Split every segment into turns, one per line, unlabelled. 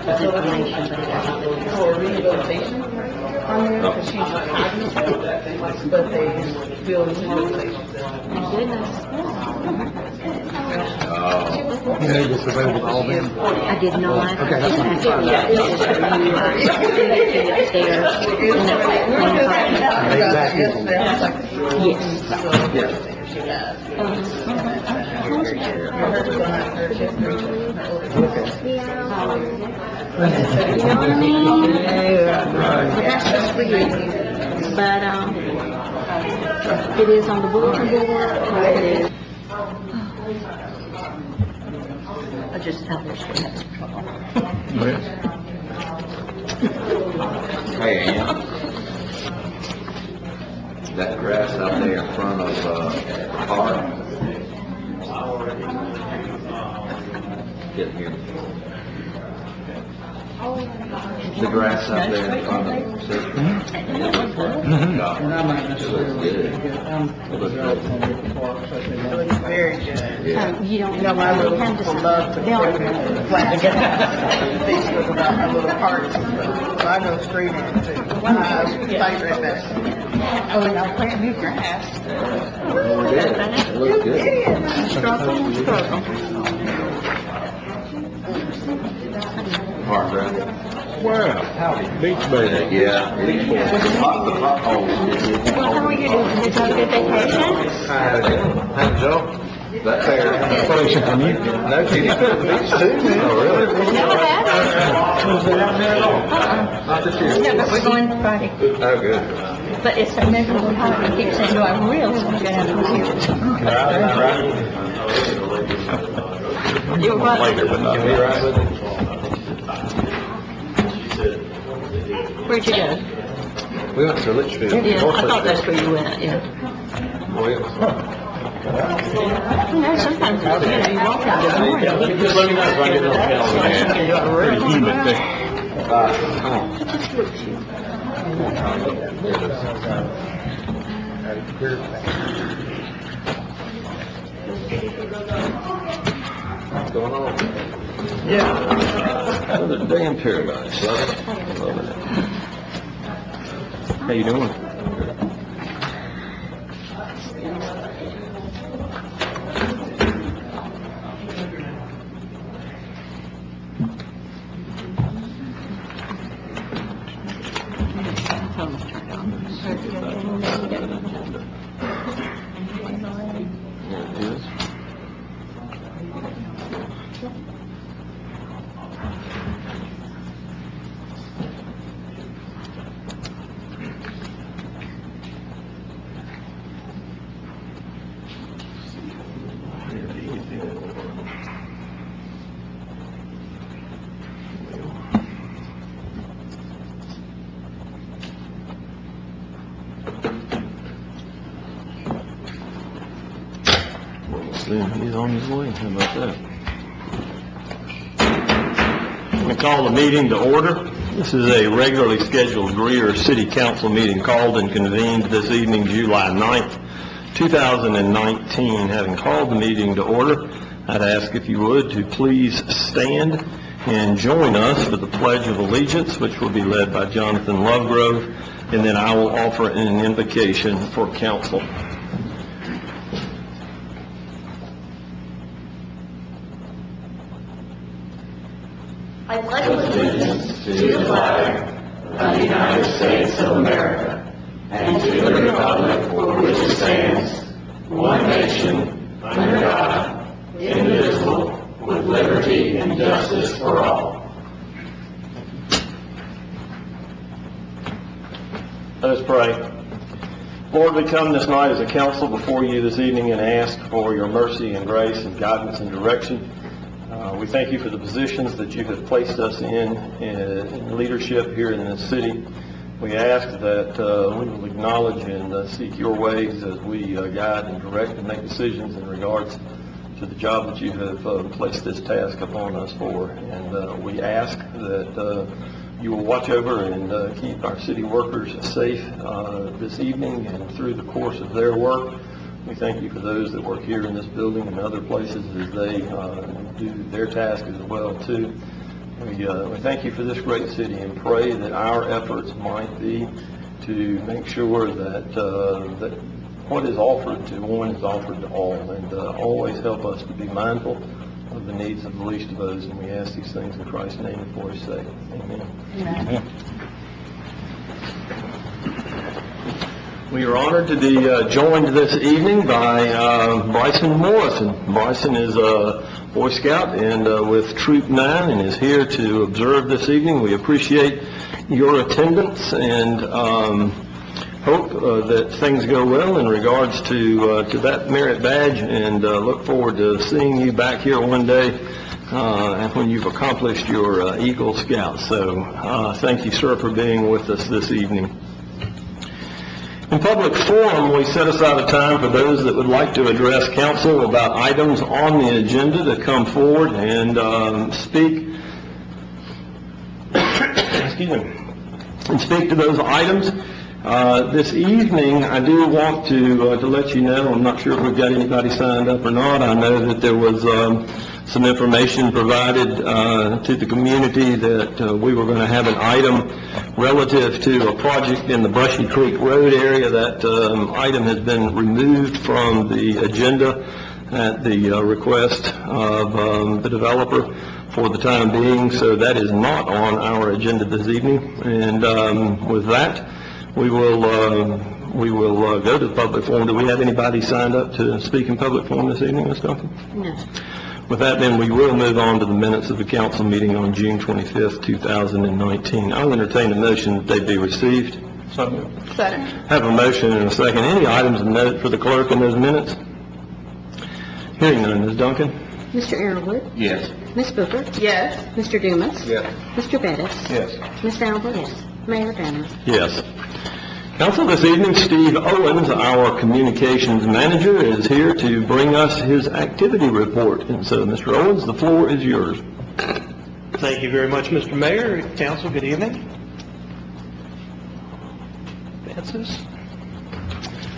There's information, but it doesn't really
For rehabilitation on there, because she's cognitive, but they build rehabilitation.
My goodness.
You know this available to all them?
I did not.
Okay, that's fine.
Upstairs in that Yes. You know what I mean? That's just for you. But it is on the bulletin board, or it is. I just felt there should have some trouble.
Hey, Ann. That grass out there in front of the park. Get here. The grass out there in front of the
And I might just
good.
very good.
You don't
You know, my little
have to
people love to
they'll-
flag Facebook about my little parks and stuff. So I know street art too. Fight right back. Oh, and I'll plant new grass.
It looks good.
Struggle and struggle.
Park road.
Well, howdy, beach baby.
Yeah. The potholes.
Well, how are you doing? Did you have a good vacation?
How Joe? That fair.
Vacation from you?
No, she's been at the beach too. Oh, really?
No, I haven't.
Not this year.
No, but we're going Friday.
Oh, good.
But it's so miserable hot. I keep saying, do I really want to go down to the beach? You're right.
Later, but not. Can we ride with it?
Where'd you go?
We went to Litchfield.
Yeah, I thought that's where you went, yeah.
Well, it was fun.
You know, sometimes, you walk out in the morning.
Just let me know if I get on the calendar. What's going on?
Yeah. Another day in paradise. Love it. Loving it. How you doing? There it is. He's on his way. How about that? I'm going to call the meeting to order. This is a regularly scheduled Greer City Council meeting called and convened this evening, July 9th, 2019. Having called the meeting to order, I'd ask if you would to please stand and join us for the Pledge of Allegiance, which will be led by Jonathan Lovegrove, and then I will offer an invocation for council.
I pledge allegiance to the flag of the United States of America and to the republic for which it stands, one nation, under God, indivisible, with liberty and justice for all.
Let us pray. Lord, we come this night as a council before you this evening and ask for your mercy and grace and guidance and direction. We thank you for the positions that you have placed us in leadership here in this city. We ask that we will acknowledge and seek your ways as we guide and direct and make decisions in regards to the job that you have placed this task upon us for. And we ask that you will watch over and keep our city workers safe this evening and through the course of their work. We thank you for those that work here in this building and other places as they do their task as well too. We thank you for this great city and pray that our efforts might be to make sure that what is offered to one is offered to all, and always help us to be mindful of the needs of the least of those. And we ask these things in Christ's name and for His sake. Amen. We are honored to be joined this evening by Bryson Morrison. Bryson is a Boy Scout and with Troop 9 and is here to observe this evening. We appreciate your attendance and hope that things go well in regards to that merit badge, and look forward to seeing you back here one day when you've accomplished your Eagle Scout. So thank you, sir, for being with us this evening. In public forum, we set aside a time for those that would like to address council about items on the agenda to come forward and speak. Excuse me. And speak to those items. This evening, I do want to let you know, I'm not sure if we've got anybody signed up or not. I know that there was some information provided to the community that we were going to have an item relative to a project in the Brushy Creek Road area. That item has been removed from the agenda at the request of the developer for the time being, so that is not on our agenda this evening. And with that, we will go to the public forum. Do we have anybody signed up to speak in public forum this evening, Ms. Duncan?
No.
With that, then, we will move on to the minutes of the council meeting on June 25th, 2019. I'll entertain a motion that they be received.
Second.
Have a motion and a second. Any items of note for the clerk in those minutes? Hearing none. Ms. Duncan?
Mr. Arrowood?
Yes.
Ms. Booker?
Yes.
Mr. Dumas?
Yes.
Mr. Bettis?
Yes.
Ms. Albert? Yes. Mayor Danner?
Yes. Council, this evening, Steve Owens, our communications manager, is here to bring us his activity report. And so, Mr. Owens, the floor is yours.
Thank you very much, Mr. Mayor. Council, good evening. Advances.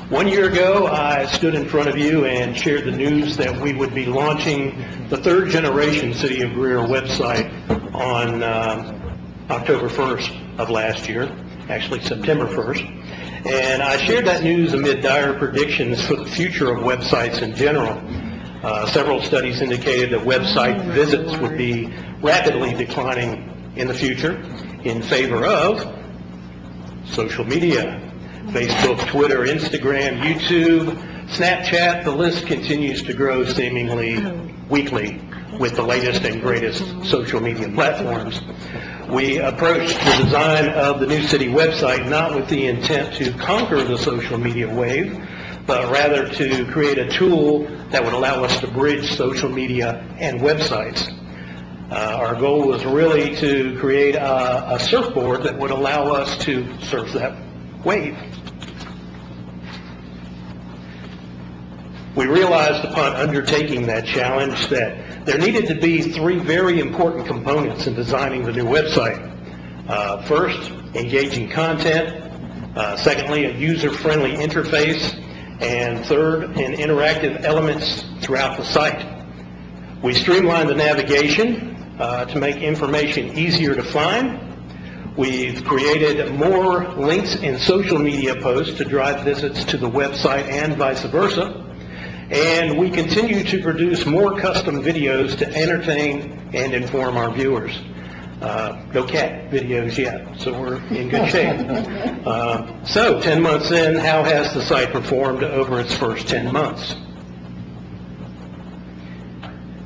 1 year ago, I stood in front of you and shared the news that we would be launching the third generation City of Greer website on October 1st of last year, actually September 1st. And I shared that news amid dire predictions for the future of websites in general. Several studies indicated that website visits would be rapidly declining in the future in favor of social media. Facebook, Twitter, Instagram, YouTube, Snapchat, the list continues to grow seemingly weekly with the latest and greatest social media platforms. We approached the design of the new city website not with the intent to conquer the social media wave, but rather to create a tool that would allow us to bridge social media and websites. Our goal was really to create a surfboard that would allow us to surf that wave. We realized upon undertaking that challenge that there needed to be three very important components in designing the new website. First, engaging content. Secondly, a user-friendly interface. And third, an interactive elements throughout the site. We streamlined the navigation to make information easier to find. We've created more links in social media posts to drive visits to the website and vice versa. And we continue to produce more custom videos to entertain and inform our viewers. No cat videos yet, so we're in good shape. So 10 months in, how has the site performed over its first 10 months?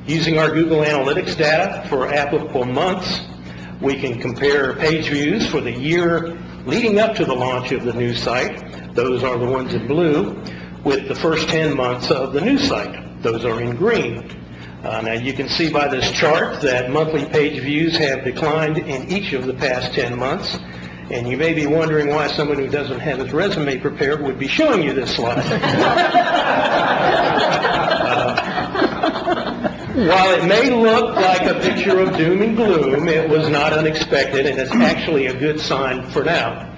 Using our Google Analytics data for applicable months, we can compare page views for the year leading up to the launch of the new site. Those are the ones in blue, with the first 10 months of the new site. Those are in green. Now you can see by this chart that monthly page views have declined in each of the past 10 months. And you may be wondering why someone who doesn't have his resume prepared would be showing you this slide. While it may look like a picture of doom and gloom, it was not unexpected, and it's actually a good sign for now.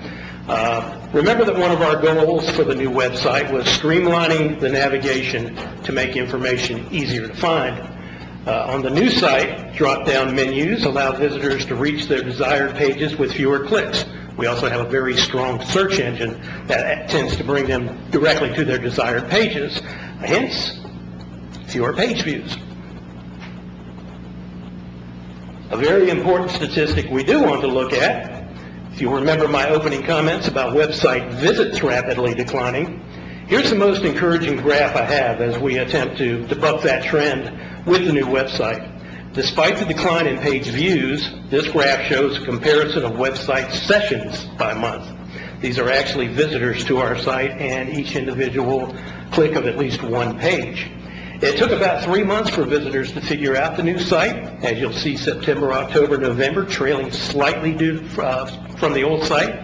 Remember that one of our goals for the new website was streamlining the navigation to make information easier to find. On the new site, drop-down menus allow visitors to reach their desired pages with fewer clicks. We also have a very strong search engine that tends to bring them directly to their desired pages, hence fewer page views. A very important statistic we do want to look at, if you remember my opening comments about website visits rapidly declining, here's the most encouraging graph I have as we attempt to buck that trend with the new website. Despite the decline in page views, this graph shows a comparison of website sessions by month. These are actually visitors to our site and each individual click of at least one page. It took about 3 months for visitors to figure out the new site. As you'll see, September, October, November, trailing slightly from the old site.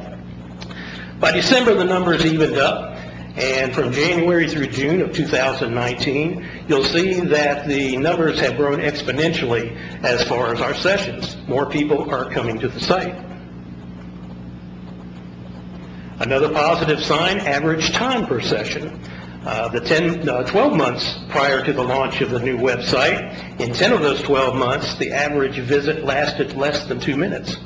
By December, the numbers evened up. And from January through June of 2019, you'll see that the numbers have grown exponentially as far as our sessions. More people are coming to the site. Another positive sign, average time per session. The 12 months prior to the launch of the new website, in 10 of those 12 months, the average visit lasted less than 2 minutes.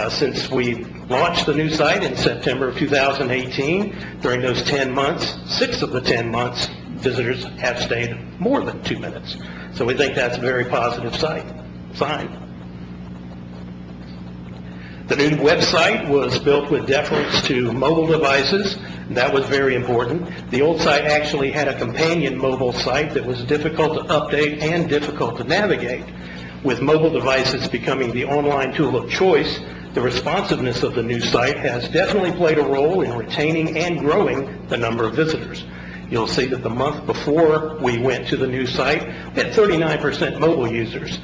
Since we launched the new site in September of 2018, during those 10 months, 6 of the 10 months, visitors have stayed more than 2 minutes. So we think that's a very positive sign. The new website was built with deference to mobile devices. That was very important. The old site actually had a companion mobile site that was difficult to update and difficult to navigate. With mobile devices becoming the online tool of choice, the responsiveness of the new site has definitely played a role in retaining and growing the number of visitors. You'll see that the month before we went to the new site, we had 39% mobile users.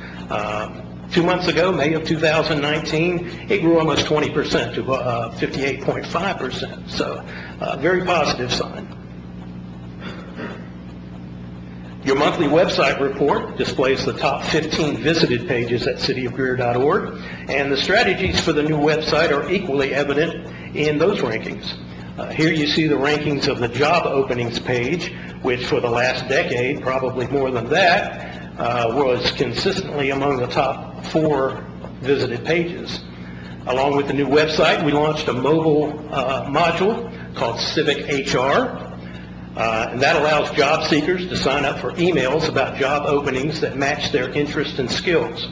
2 months ago, May of 2019, it grew almost 20% to 58.5%. So, very positive sign. Your monthly website report displays the top 15 visited pages at cityofgreer.org, and the strategies for the new website are equally evident in those rankings. Here you see the rankings of the job openings page, which for the last decade, probably more than that, was consistently among the top 4 visited pages. Along with the new website, we launched a mobile module called Civic HR, and that allows job seekers to sign up for emails about job openings that match their interests and skills.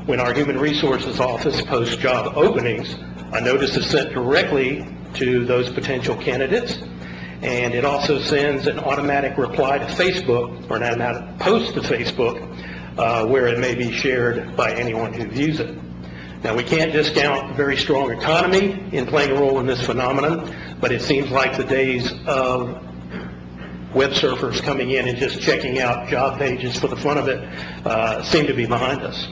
When our Human Resources Office posts job openings, a notice is sent directly to those potential candidates, and it also sends an automatic reply to Facebook, or an automatic post to Facebook, where it may be shared by anyone who views it. Now, we can't discount a very strong economy in playing a role in this phenomenon, but it seems like the days of web surfers coming in and just checking out job pages for the fun of it seem to be behind us.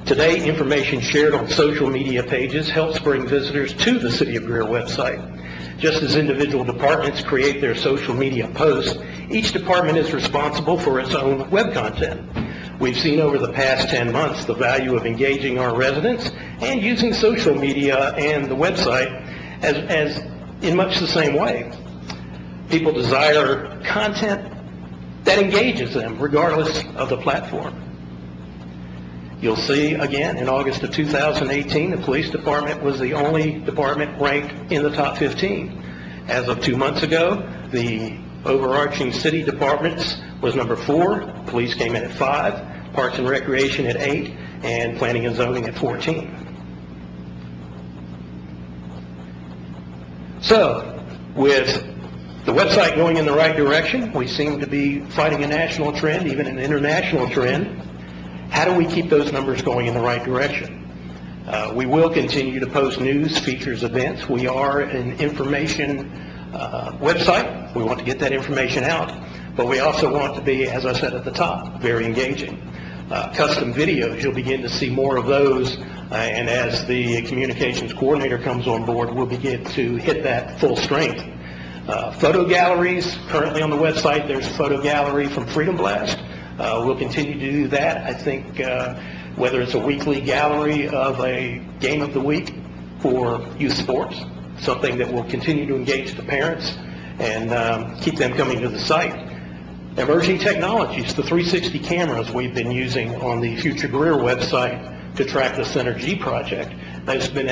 Today, information shared on social media pages helps bring visitors to the City of Greer website. Just as individual departments create their social media posts, each department is responsible for its own web content. We've seen over the past 10 months the value of engaging our residents and using social media and the website as in much the same way. People desire content that engages them regardless of the platform. You'll see, again, in August of 2018, the police department was the only department ranked in the top 15. As of 2 months ago, the overarching city departments was number 4, police came in at 5, Parks and Recreation at 8, and Planning and Zoning at 14. So, with the website going in the right direction, we seem to be fighting a national trend, even an international trend. How do we keep those numbers going in the right direction? We will continue to post news, features, events. We are an information website. We want to get that information out. But we also want to be, as I said at the top, very engaging. Custom videos, you'll begin to see more of those. And as the communications coordinator comes on board, we'll begin to hit that full strength. Photo galleries, currently on the website, there's a photo gallery from Freedom Blast. We'll continue to do that. I think whether it's a weekly gallery of a game of the week for youth sports, something that will continue to engage the parents and keep them coming to the site. Emerging technologies, the 360 cameras we've been using on the Future Greer website to track the Synergy project. That's been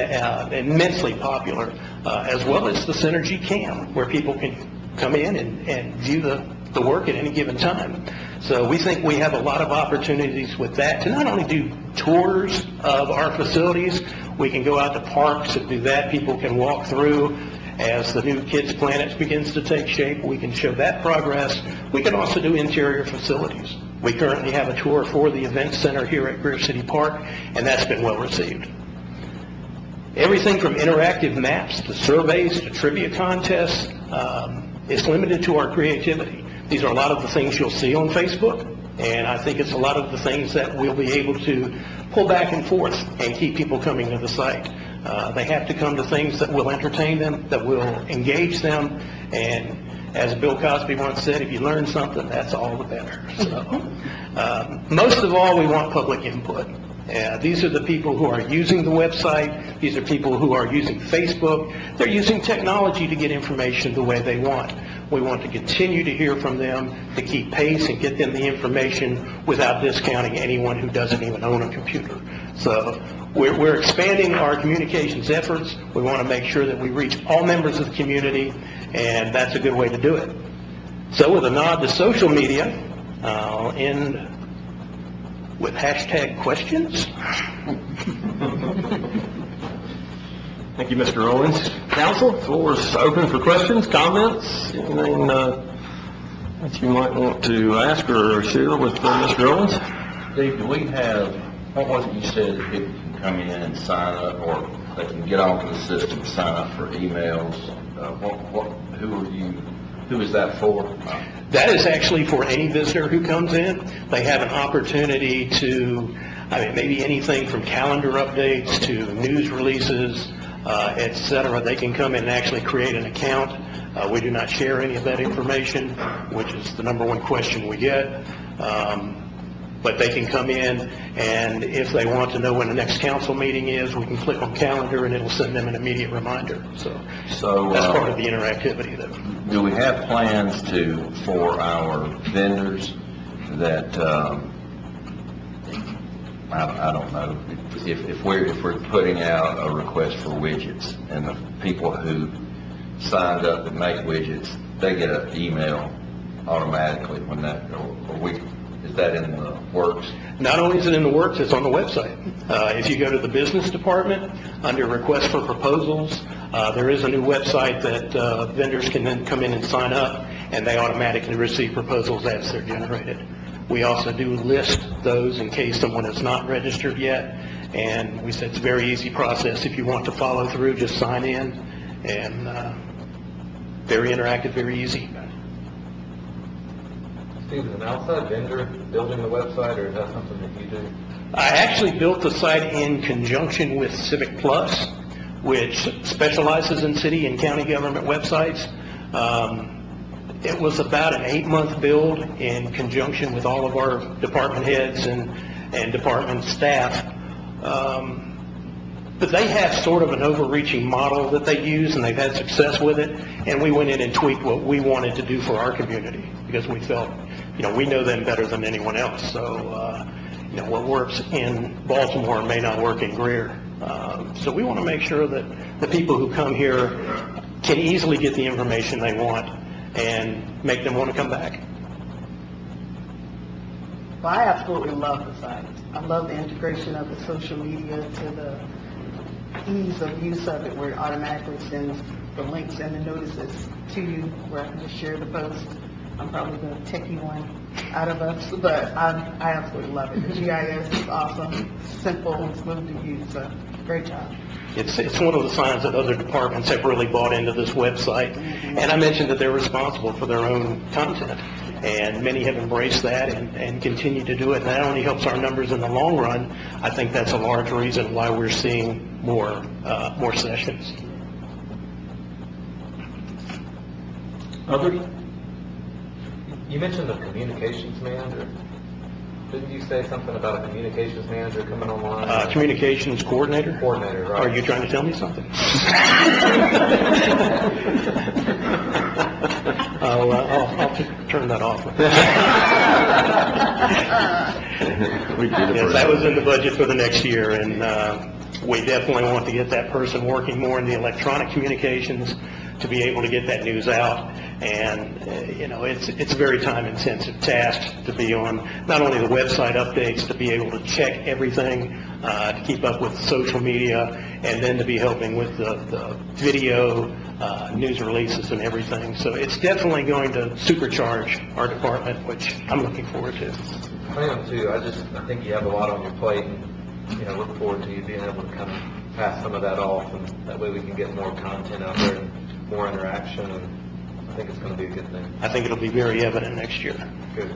immensely popular, as well as the Synergy Cam, where people can come in and view the work at any given time. So we think we have a lot of opportunities with that to not only do tours of our facilities, we can go out to parks and do that. People can walk through. As the new Kids Planet begins to take shape, we can show that progress. We can also do interior facilities. We currently have a tour for the event center here at Greer City Park, and that's been well received. Everything from interactive maps to surveys to trivia contests is limited to our creativity. These are a lot of the things you'll see on Facebook, and I think it's a lot of the things that we'll be able to pull back and forth and keep people coming to the site. They have to come to things that will entertain them, that will engage them, and as Bill Cosby once said, if you learn something, that's all the better. So, most of all, we want public input. These are the people who are using the website. These are people who are using Facebook. They're using technology to get information the way they want. We want to continue to hear from them, to keep pace and get them the information without discounting anyone who doesn't even own a computer. So we're expanding our communications efforts. We want to make sure that we reach all members of the community, and that's a good way to do it. So with a nod to social media, I'll end with hashtag questions.
Thank you, Mr. Owens. Council, the floor is open for questions, comments, anything that you might want to ask or share with Mr. Owens.
Steve, do we have, what was it you said that people can come in and sign up, or they can get onto the system, sign up for emails? Who is that for?
That is actually for any visitor who comes in. They have an opportunity to, maybe anything from calendar updates to news releases, etc. They can come in and actually create an account. We do not share any of that information, which is the number one question we get. But they can come in, and if they want to know when the next council meeting is, we can click on calendar and it'll send them an immediate reminder. So that's part of the interactivity though.
Do we have plans for our vendors that, I don't know, if we're putting out a request for widgets, and the people who signed up to make widgets, they get an email automatically when that, is that in the works?
Not only is it in the works, it's on the website. If you go to the business department, under request for proposals, there is a new website that vendors can then come in and sign up, and they automatically receive proposals as they're generated. We also do list those in case someone is not registered yet, and we said it's a very easy process. If you want to follow through, just sign in, and very interactive, very easy.
Steve, is an outside vendor building the website, or is that something that you do?
I actually built the site in conjunction with Civic Plus, which specializes in city and county government websites. It was about an 8-month build in conjunction with all of our department heads and department staff. But they have sort of an overreaching model that they use, and they've had success with it, and we went in and tweaked what we wanted to do for our community, because we felt, we know them better than anyone else. So, what works in Baltimore may not work in Greer. So we want to make sure that the people who come here can easily get the information they want and make them want to come back.
Well, I absolutely love the site. I love the integration of the social media to the ease of use of it, where it automatically sends the links and the notices to you, where I can just share the post. I'm probably the techie one out of us, but I absolutely love it. The GIS is awesome, simple, and smooth to use, so great job.
It's one of the signs that other departments have really bought into this website. And I mentioned that they're responsible for their own content, and many have embraced that and continue to do it. And that only helps our numbers in the long run. I think that's a large reason why we're seeing more sessions.
Others? You mentioned the communications manager. Didn't you say something about a communications manager coming online?
Communications coordinator?
Coordinator, right.
Are you trying to tell me something? I'll turn that off. Yes, that was in the budget for the next year, and we definitely want to get that person working more in the electronic communications to be able to get that news out. And, it's a very time-intensive task to be on not only the website updates, to be able to check everything, to keep up with social media, and then to be helping with the video, news releases and everything. So it's definitely going to supercharge our department, which I'm looking forward to.
I am too. I think you have a lot on your plate, and, look forward to you being able to kind of pass some of that off, and that way we can get more content out there and more interaction, and I think it's going to be a good thing.
I think it'll be very evident next year.
Good.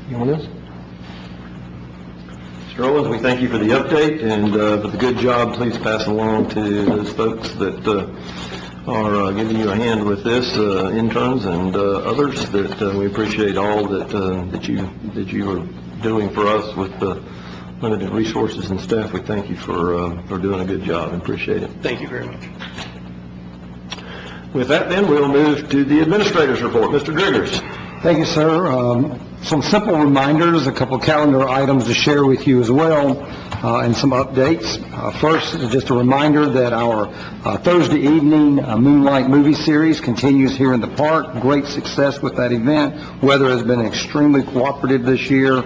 Anyone else? Mr. Owens, we thank you for the update and for the good job. Please pass along to those folks that are giving you a hand with this, interns and others, that we appreciate all that you are doing for us with the limited resources and staff. We thank you for doing a good job and appreciate it.
Thank you very much.
With that, then, we'll move to the administrator's report. Mr. Driggers.
Thank you, sir. Some simple reminders, a couple calendar items to share with you as well, and some updates. First, just a reminder that our Thursday evening Moonlight movie series continues here in the park. Great success with that event. Weather has been extremely cooperative this year.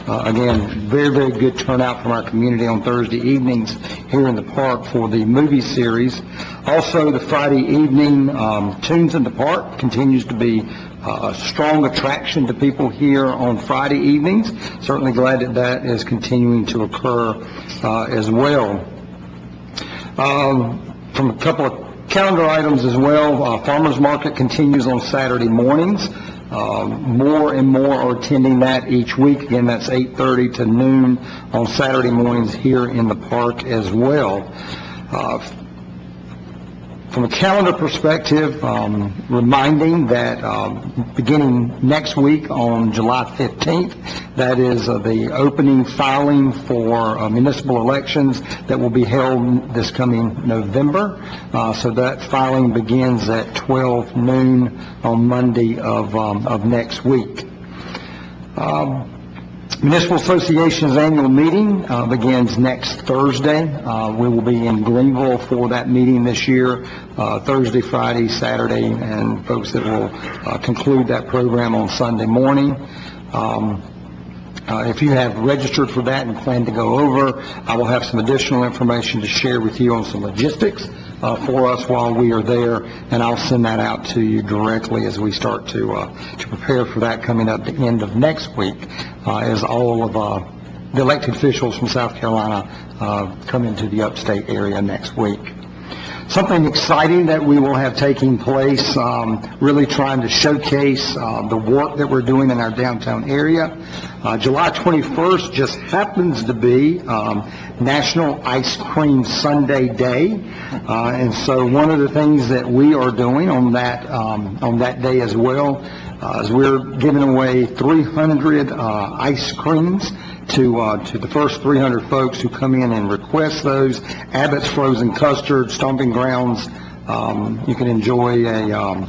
Again, very, very good turnout from our community on Thursday evenings here in the park for the movie series. Also, the Friday evening Tunes in the Park continues to be a strong attraction to people here on Friday evenings. Certainly glad that is continuing to occur as well. From a couple of calendar items as well, Farmers Market continues on Saturday mornings. More and more are attending that each week. Again, that's 8:30 to noon on Saturday mornings here in the park as well. From a calendar perspective, reminding that beginning next week on July 15th, that is the opening filing for municipal elections that will be held this coming November. So that filing begins at 12 noon on Monday of next week. Municipal Association's annual meeting begins next Thursday. We will be in Greenville for that meeting this year, Thursday, Friday, Saturday, and folks that will conclude that program on Sunday morning. If you have registered for that and plan to go over, I will have some additional information to share with you on some logistics for us while we are there, and I'll send that out to you directly as we start to prepare for that coming up the end of next week, as all of the elected officials from South Carolina come into the upstate area next week. Something exciting that we will have taking place, really trying to showcase the work that we're doing in our downtown area. July 21st just happens to be National Ice Cream Sunday Day, and so one of the things that we are doing on that day as well is we're giving away 300 ice creams to the first 300 folks who come in and request those. Abbott's Frozen Custard, Stomping Grounds. You can enjoy an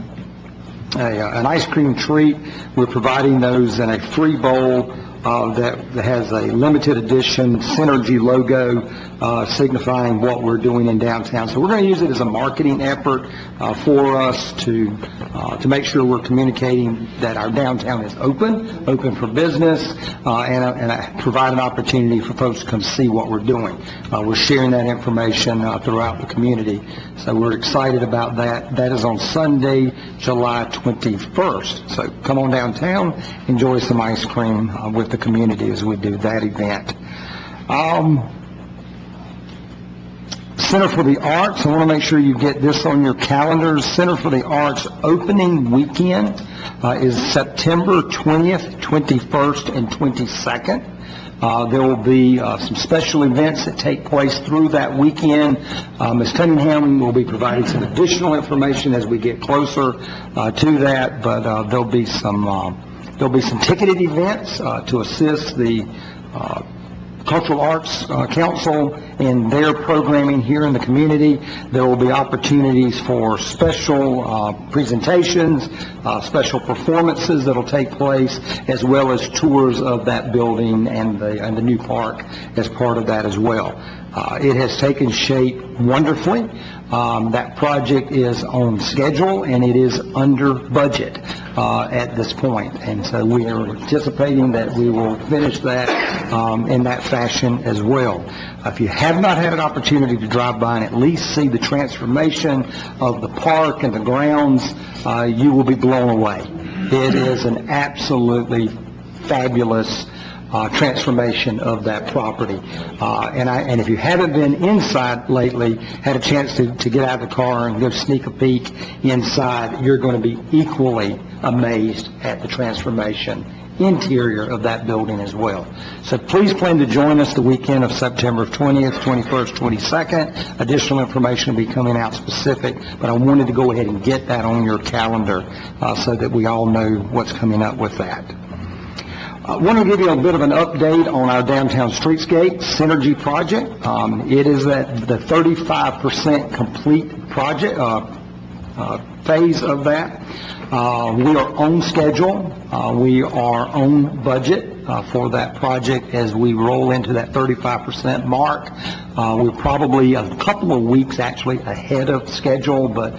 ice cream treat. We're providing those in a free bowl that has a limited edition Synergy logo signifying what we're doing in downtown. So we're going to use it as a marketing effort for us to make sure we're communicating that our downtown is open for business, and provide an opportunity for folks to come see what we're doing. We're sharing that information throughout the community. So we're excited about that. That is on Sunday, July 21st. So come on downtown, enjoy some ice cream with the community as we do that event. Center for the Arts, I want to make sure you get this on your calendars. Center for the Arts opening weekend is September 20th, 21st, and 22nd. There will be some special events that take place through that weekend. Ms. Cunningham will be providing some additional information as we get closer to that, but there'll be some ticketed events to assist the Cultural Arts Council in their programming here in the community. There will be opportunities for special presentations, special performances that will take place, as well as tours of that building and the new park as part of that as well. It has taken shape wonderfully. That project is on schedule and it is under budget at this point. And so we are anticipating that we will finish that in that fashion as well. If you have not had an opportunity to drive by and at least see the transformation of the park and the grounds, you will be blown away. It is an absolutely fabulous transformation of that property. And if you haven't been inside lately, had a chance to get out of the car and go sneak a peek inside, you're going to be equally amazed at the transformation interior of that building as well. So please plan to join us the weekend of September 20th, 21st, 22nd. Additional information will be coming out specific, but I wanted to go ahead and get that on your calendar so that we all know what's coming up with that. I want to give you a bit of an update on our downtown streetscape synergy project. It is at the 35% complete project phase of that. We are on schedule. We are on budget for that project as we roll into that 35% mark. We're probably a couple of weeks actually ahead of schedule, but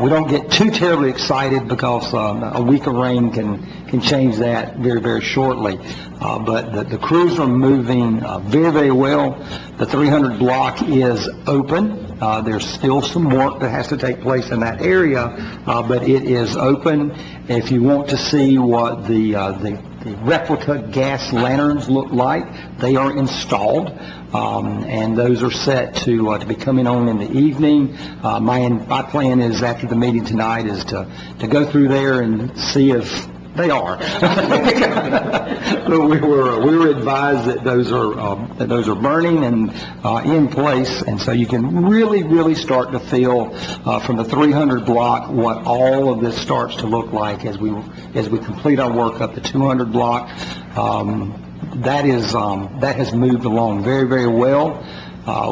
we don't get too terribly excited because a week of rain can change that very, very shortly. But the crews are moving very, very well. The 300 block is open. There's still some work that has to take place in that area, but it is open. If you want to see what the replica gas lanterns look like, they are installed, and those are set to be coming on in the evening. My plan is after the meeting tonight is to go through there and see if they are. But we were advised that those are burning and in place, and so you can really start to feel from the 300 block what all of this starts to look like as we complete our work up the 200 block. That has moved along very, very well.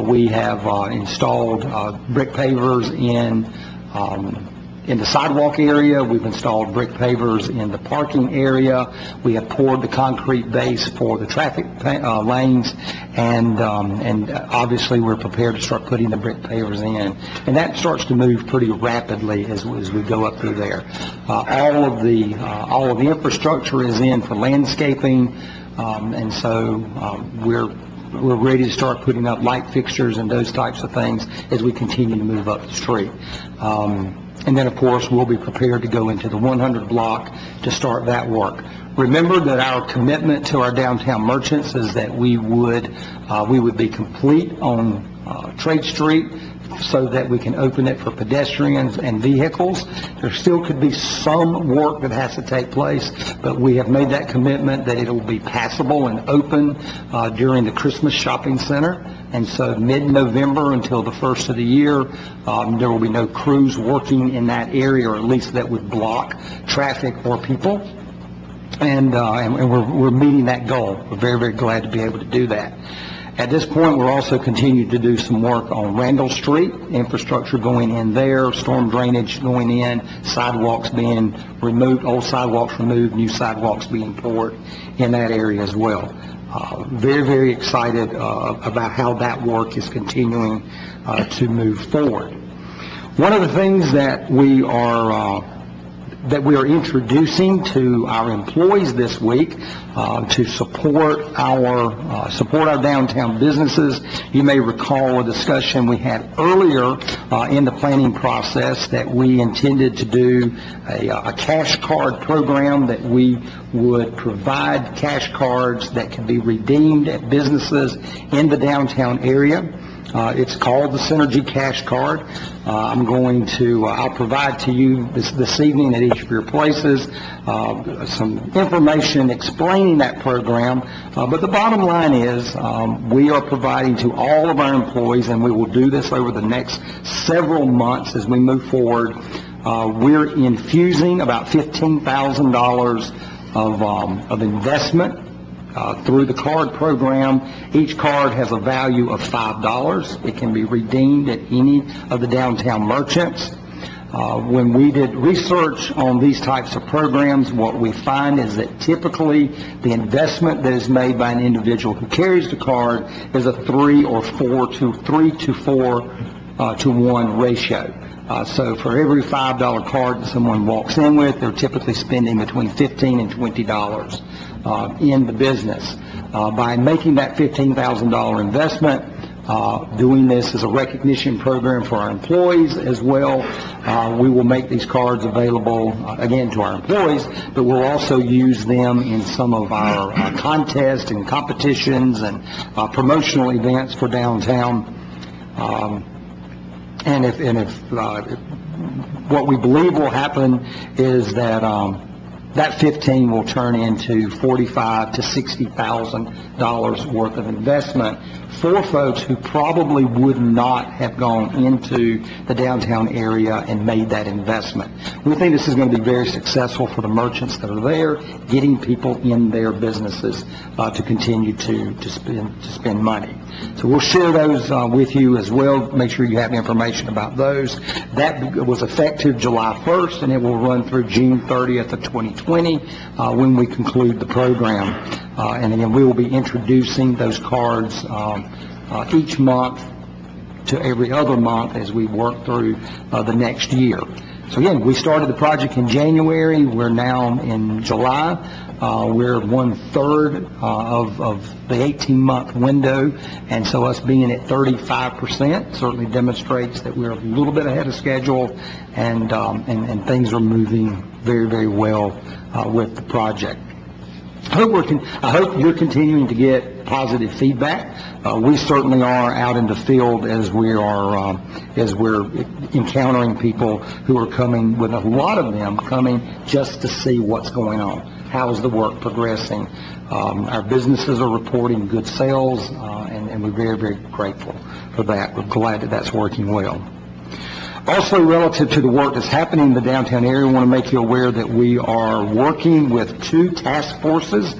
We have installed brick pavers in the sidewalk area. We've installed brick pavers in the parking area. We have poured the concrete base for the traffic lanes, and obviously we're prepared to start putting the brick pavers in. And that starts to move pretty rapidly as we go up through there. All of the infrastructure is in for landscaping, and so we're ready to start putting up light fixtures and those types of things as we continue to move up the street. And then, of course, we'll be prepared to go into the 100 block to start that work. Remember that our commitment to our downtown merchants is that we would be complete on Trade Street so that we can open it for pedestrians and vehicles. There still could be some work that has to take place, but we have made that commitment that it will be passable and open during the Christmas shopping center. And so mid-November until the first of the year, there will be no crews working in that area, or at least that would block traffic or people. And we're meeting that goal. We're very, very glad to be able to do that. At this point, we're also continuing to do some work on Randall Street, infrastructure going in there, storm drainage going in, sidewalks being removed, old sidewalks removed, new sidewalks being poured in that area as well. Very, very excited about how that work is continuing to move forward. One of the things that we are introducing to our employees this week to support our downtown businesses. You may recall a discussion we had earlier in the planning process that we intended to do a cash card program, that we would provide cash cards that could be redeemed at businesses in the downtown area. It's called the Synergy Cash Card. I'll provide to you this evening at each of your places some information explaining that program. But the bottom line is we are providing to all of our employees, and we will do this over the next several months as we move forward. We're infusing about $15,000 of investment through the card program. Each card has a value of $5. It can be redeemed at any of the downtown merchants. When we did research on these types of programs, what we find is that typically the investment that is made by an individual who carries the card is a 3 to 4 to 1 ratio. So for every $5 card that someone walks in with, they're typically spending between $15 and $20 in the business. By making that $15,000 investment, doing this as a recognition program for our employees as well, we will make these cards available, again, to our employees, but we'll also use them in some of our contests and competitions and promotional events for downtown. And if what we believe will happen is that that 15 will turn into $45,000 to $60,000 worth of investment for folks who probably would not have gone into the downtown area and made that investment. We think this is going to be very successful for the merchants that are there, getting people in their businesses to continue to spend money. So we'll share those with you as well. Make sure you have information about those. That was effective July 1st, and it will run through June 30th of 2020 when we conclude the program. And again, we will be introducing those cards each month to every other month as we work through the next year. So again, we started the project in January. We're now in July. We're 1/3 of the 18-month window, and so us being at 35% certainly demonstrates that we're a little bit ahead of schedule, and things are moving very, very well with the project. I hope you're continuing to get positive feedback. We certainly are out in the field as we're encountering people who are coming, with a lot of them coming just to see what's going on. How is the work progressing? Our businesses are reporting good sales, and we're very, very grateful for that. We're glad that that's working well. Also, relative to the work that's happening in the downtown area, I want to make you aware that we are working with 2 task forces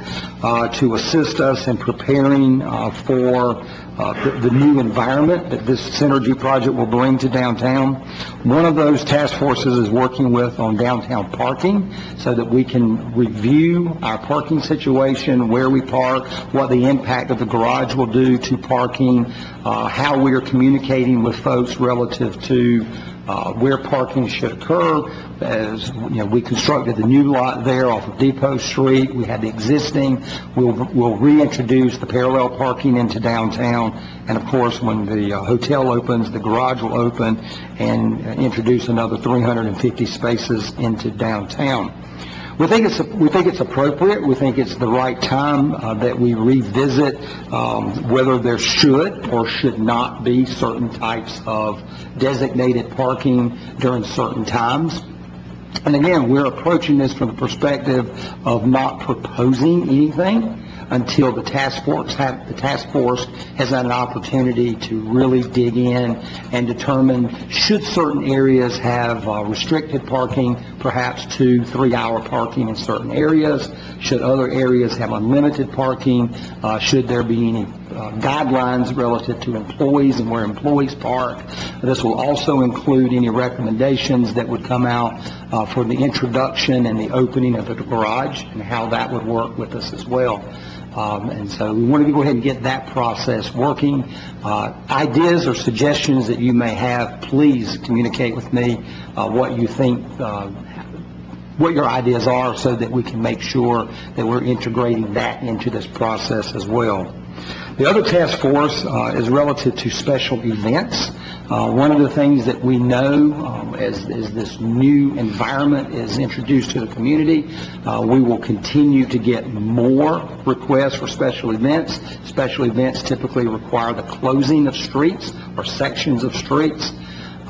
to assist us in preparing for the new environment that this Synergy project will bring to downtown. One of those task forces is working on downtown parking so that we can review our parking situation, where we park, what the impact of the garage will do to parking, how we are communicating with folks relative to where parking should occur. As you know, we constructed the new lot there off of Depot Street. We had the existing. We'll reintroduce the parallel parking into downtown, and of course, when the hotel opens, the garage will open and introduce another 350 spaces into downtown. We think it's appropriate. We think it's the right time that we revisit whether there should or should not be certain types of designated parking during certain times. And again, we're approaching this from the perspective of not proposing anything until the task force has had an opportunity to really dig in and determine should certain areas have restricted parking, perhaps 2-3 hour parking in certain areas, should other areas have unlimited parking, should there be any guidelines relative to employees and where employees park. This will also include any recommendations that would come out for the introduction and the opening of the garage and how that would work with us as well. And so we wanted to go ahead and get that process working. Ideas or suggestions that you may have, please communicate with me what you think, what your ideas are, so that we can make sure that we're integrating that into this process as well. The other task force is relative to special events. One of the things that we know as this new environment is introduced to the community, we will continue to get more requests for special events. Special events typically require the closing of streets or sections of streets.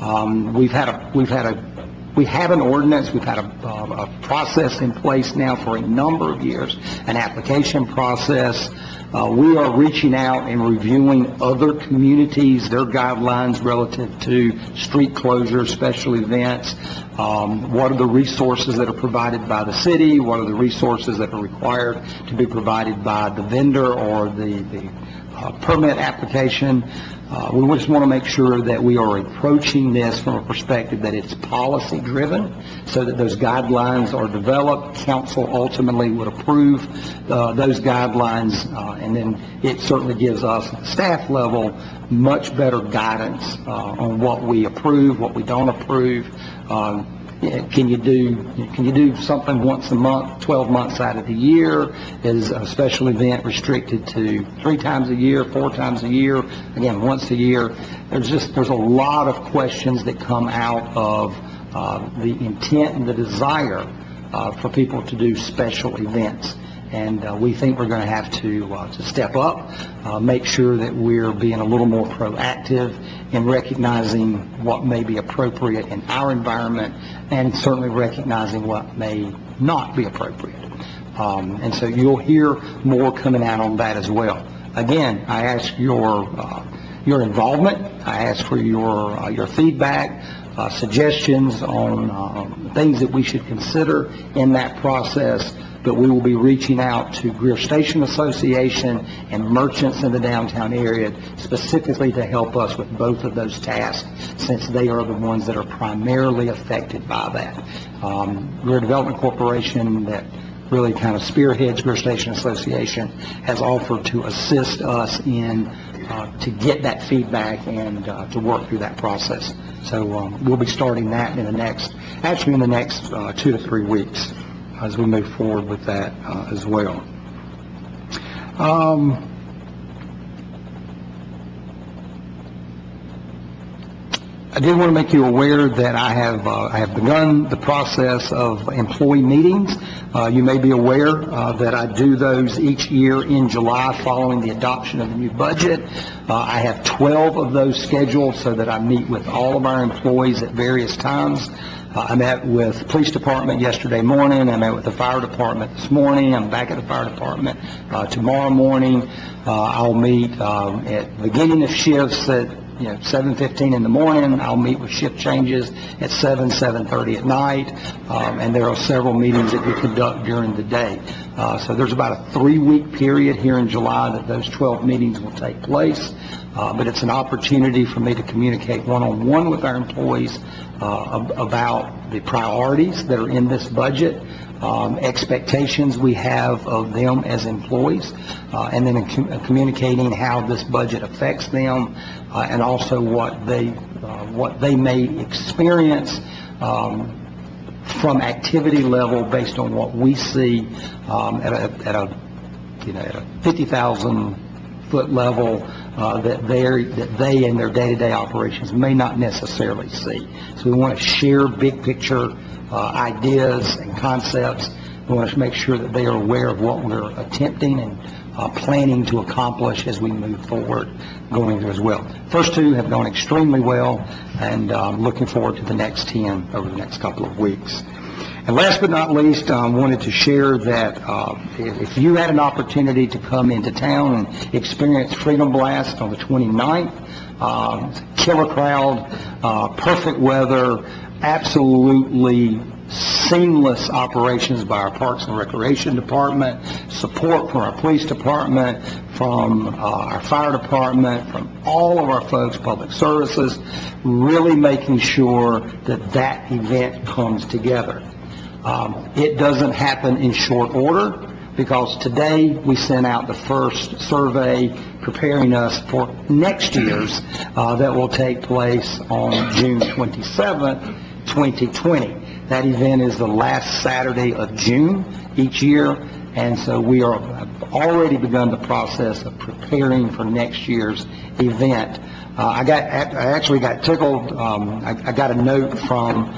We have an ordinance, we've had a process in place now for a number of years, an application process. We are reaching out and reviewing other communities, their guidelines relative to street closures, special events. What are the resources that are provided by the city? What are the resources that are required to be provided by the vendor or the permit application? We just want to make sure that we are approaching this from a perspective that it's policy driven, so that those guidelines are developed. Council ultimately would approve those guidelines, and then it certainly gives us at the staff level much better guidance on what we approve, what we don't approve. Can you do something once a month, 12 months out of the year? Is a special event restricted to 3 times a year, 4 times a year, again, once a year? There's a lot of questions that come out of the intent and the desire for people to do special events. And we think we're going to have to step up, make sure that we're being a little more proactive in recognizing what may be appropriate in our environment, and certainly recognizing what may not be appropriate. And so you'll hear more coming out on that as well. Again, I ask your involvement. I ask for your feedback, suggestions on things that we should consider in that process. But we will be reaching out to Greer Station Association and merchants in the downtown area specifically to help us with both of those tasks, since they are the ones that are primarily affected by that. Greer Development Corporation, that really kind of spearheads Greer Station Association, has offered to assist us in to get that feedback and to work through that process. So we'll be starting that in the next 2 to 3 weeks as we move forward with that as well. I did want to make you aware that I have begun the process of employee meetings. You may be aware that I do those each year in July following the adoption of the new budget. I have 12 of those scheduled so that I meet with all of our employees at various times. I met with the police department yesterday morning. I met with the fire department this morning. I'm back at the fire department tomorrow morning. I'll meet at the beginning of shifts at 7:15 in the morning. I'll meet with shift changes at 7:30 at night. And there are several meetings that we conduct during the day. So there's about a 3-week period here in July that those 12 meetings will take place. But it's an opportunity for me to communicate one-on-one with our employees about the priorities that are in this budget, expectations we have of them as employees, and then communicating how this budget affects them, and also what they may experience from activity level based on what we see at a 50,000 foot level that they in their day-to-day operations may not necessarily see. So we want to share big picture ideas and concepts. We want to make sure that they are aware of what we're attempting and planning to accomplish as we move forward going through as well. First 2 have gone extremely well, and I'm looking forward to the next 10 over the next couple of weeks. And last but not least, I wanted to share that if you had an opportunity to come into town and experience Freedom Blast on the 29th, killer crowd, perfect weather, absolutely seamless operations by our Parks and Recreation Department, support from our police department, from our fire department, from all of our folks, public services, really making sure that that event comes together. It doesn't happen in short order, because today we sent out the first survey preparing us for next year's that will take place on June 27th, 2020. That event is the last Saturday of June each year, And so we have already begun the process of preparing for next year's event. I actually got tickled. I got a note from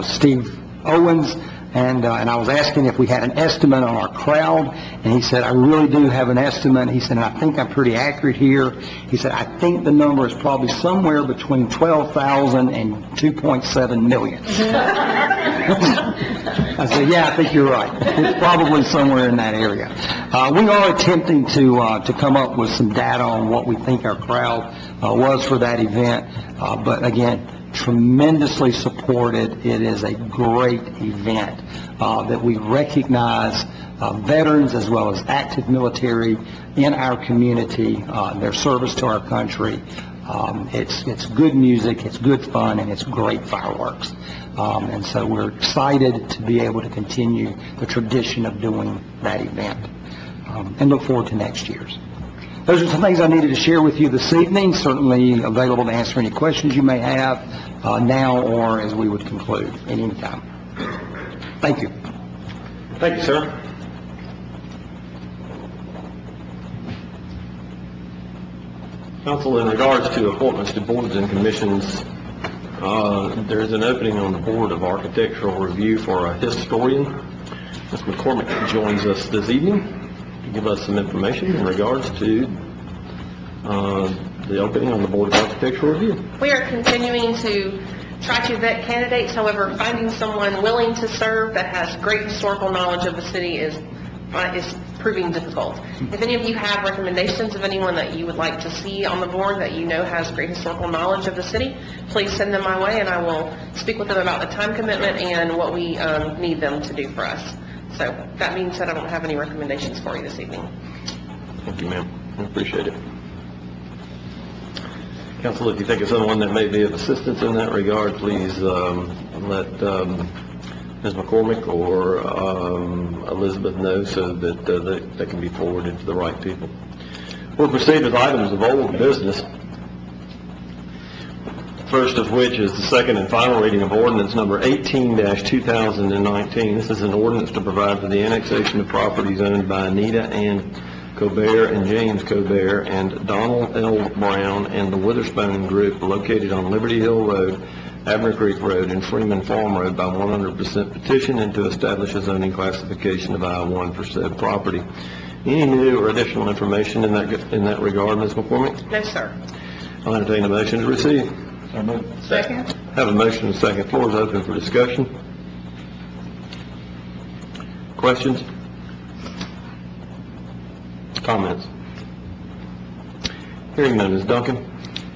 Steve Owens, and I was asking if we had an estimate on our crowd, and he said, I really do have an estimate. He said, and I think I'm pretty accurate here. He said, I think the number is probably somewhere between 12,000 and 2.7 million. I said, yeah, I think you're right. It's probably somewhere in that area. We are attempting to come up with some data on what we think our crowd was for that event, but again, tremendously supported. It is a great event that we recognize veterans as well as active military in our community, their service to our country. It's good music, it's good fun, and it's great fireworks. And so we're excited to be able to continue the tradition of doing that event and look forward to next year's. Those are some things I needed to share with you this evening. Certainly available to answer any questions you may have now or as we would conclude at any time. Thank you.
Thank you, sir. Council, in regards to appointments to boards and commissions, there is an opening on the Board of Architectural Review for a historian. Ms. McCormick joins us this evening to give us some information in regards to the opening on the Board of Architectural Review.
We are continuing to try to vet candidates. However, finding someone willing to serve that has great historical knowledge of the city is proving difficult. If any of you have recommendations of anyone that you would like to see on the board that you know has great historical knowledge of the city, please send them my way, and I will speak with them about the time commitment and what we need them to do for us. So that being said, I don't have any recommendations for you this evening.
Thank you, ma'am. I appreciate it. Council, if you think of someone that may be of assistance in that regard, please let Ms. McCormick or Elizabeth know so that they can be forwarded to the right people. We'll proceed with items of old business. First of which is the second and final reading of ordinance number 18-2019. This is an ordinance to provide for the annexation of properties owned by Anita Ann Colbert and James Colbert and Donald L. Brown and the Witherspoon Group located on Liberty Hill Road, Abner Creek Road, and Freeman Farm Road by 100% petition and to establish a zoning classification of I-1 for said property. Any new or additional information in that regard, Ms. McCormick?
No, sir.
I'll entertain a motion to receive.
Second.
Have a motion and a second. Floor is open for discussion. Questions? Comments? Hearing none. Ms. Duncan?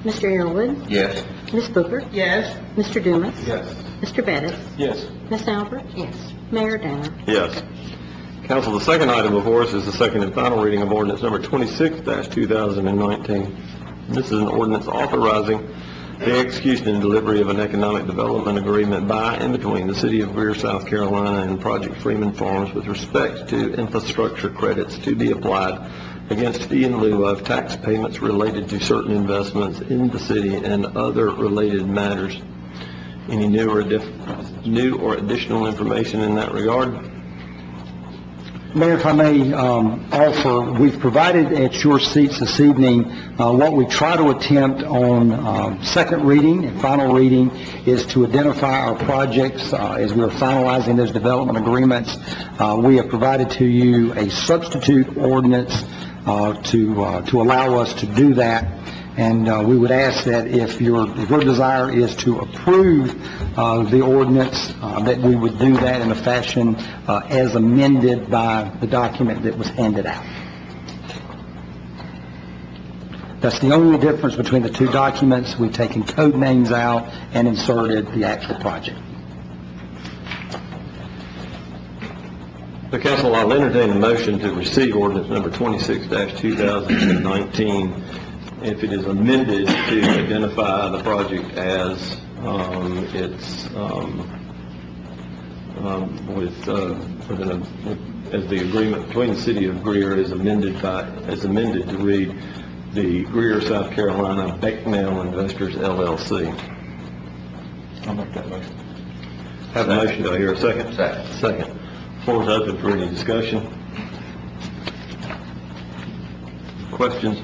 Mr. Arrowood?
Yes.
Ms. Booker?
Yes.
Mr. Dumas?
Yes.
Mr. Bettis?
Yes.
Ms. Albert? Yes. Mayor Danner?
Yes. Council, the second item before us is the second and final reading of ordinance number 26-2019. This is an ordinance authorizing the execution and delivery of an economic development agreement by and between the City of Greer, South Carolina and Project Freeman Farms with respect to infrastructure credits to be applied against fee in lieu of tax payments related to certain investments in the city and other related matters. Any new or additional information in that regard?
Mayor, if I may offer, we've provided at your seats this evening what we try to attempt on second reading and final reading is to identify our projects as we're finalizing those development agreements. We have provided to you a substitute ordinance to allow us to do that. And we would ask that if your desire is to approve the ordinance, that we would do that in a fashion as amended by the document that was handed out. That's the only difference between the two documents. We've taken code names out and inserted the actual project.
The council, I'll entertain a motion to receive ordinance number 26-2019 if it is amended to identify the project as as the agreement between the City of Greer is amended to read the Greer, South Carolina Becknell Investors LLC.
I'll make that motion.
Have a motion. Do I hear a second?
Second.
Second. Floor is open for any discussion. questions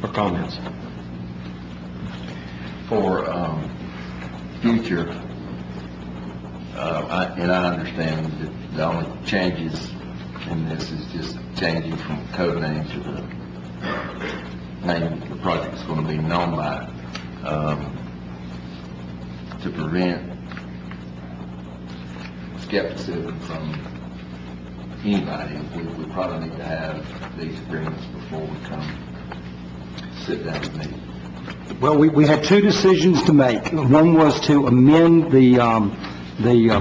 or comments?
For future, I understand that the only changes in this is just changing from code name to the name the project's going to be known by, to prevent skepticism from anybody. We probably need to have these agreements before we come sit down with me.
Well, we had two decisions to make. One was to amend the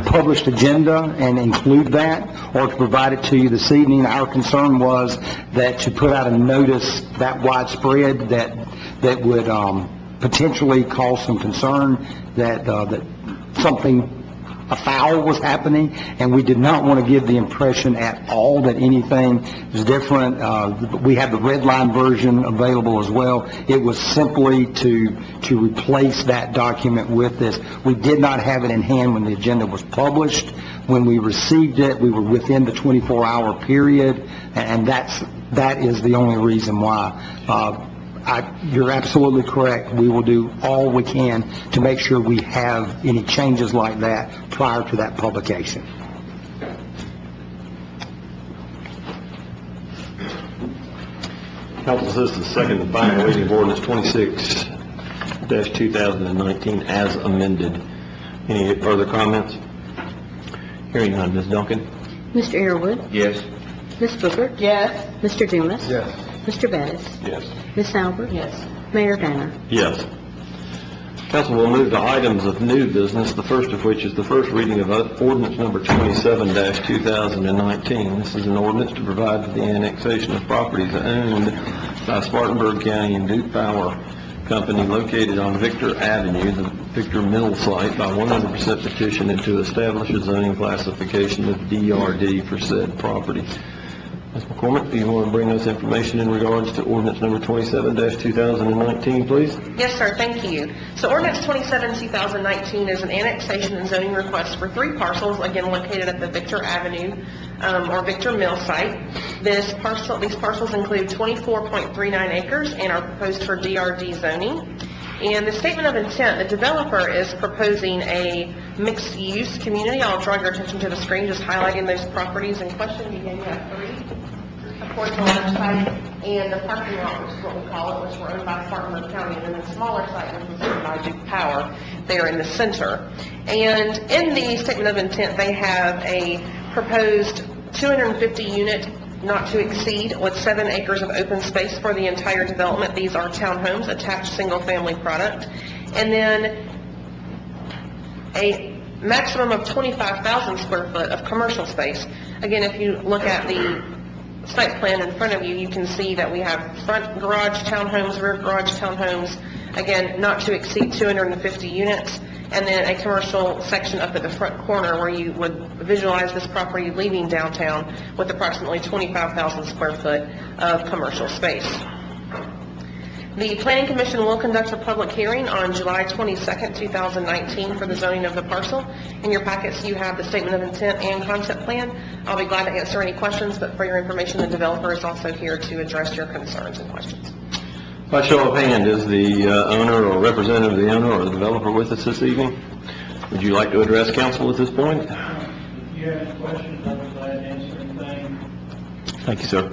published agenda and include that, or to provide it to you this evening. Our concern was that to put out a notice that widespread that would potentially cause some concern that something afoul was happening, and we did not want to give the impression at all that anything is different. We have the red line version available as well. It was simply to replace that document with this. We did not have it in hand when the agenda was published. When we received it, we were within the 24-hour period, and that is the only reason why. You're absolutely correct. We will do all we can to make sure we have any changes like that prior to that publication.
Council, this is the second and final reading of ordinance 26-2019 as amended. Any further comments? Hearing none. Ms. Duncan?
Mr. Airwood?
Yes.
Ms. Booker?
Yes.
Mr. Dumas?
Yes.
Mr. Bettis?
Yes.
Ms. Albert?
Yes.
Mayor Danner?
Yes. Council will move to items of new business, the first of which is the first reading of ordinance number 27-2019. This is an ordinance to provide for the annexation of properties owned by Spartanburg County and Duke Power Company located on Victor Avenue, the Victor Mill site, by 100% petition and to establish a zoning classification of DRD for said property. Ms. McCormick, do you want to bring us information in regards to ordinance number 27-2019, please?
Yes, sir. Thank you. So ordinance 27-2019 is an annexation and zoning request for 3 parcels, again located at the Victor Avenue or Victor Mill site. These parcels include 24.39 acres and are proposed for DRD zoning. And the statement of intent, the developer is proposing a mixed-use community. I'll draw your attention to the screen, just highlighting those properties in question. Again, you have 3. Of course, the large site and the parking lot, which is what we call it, which were owned by Spartanburg County, and then the smaller site, which was owned by Duke Power, there in the center. And in the statement of intent, they have a proposed 250-unit not to exceed with 7 acres of open space for the entire development. These are townhomes, attached single-family product. And then a maximum of 25,000 square foot of commercial space. Again, if you look at the site plan in front of you, you can see that we have front garage townhomes, rear garage townhomes, again, not to exceed 250 units, and then a commercial section up at the front corner where you would visualize this property leaving downtown with approximately 25,000 square foot of commercial space. The Planning Commission will conduct a public hearing on July 22nd, 2019 for the zoning of the parcel. In your packets, you have the statement of intent and concept plan. I'll be glad to answer any questions, but for your information, the developer is also here to address your concerns and questions.
By show of hand, is the owner or representative of the owner or the developer with us this evening? Would you like to address council at this point?
If you have any questions, I'll be glad to answer anything.
Thank you, sir.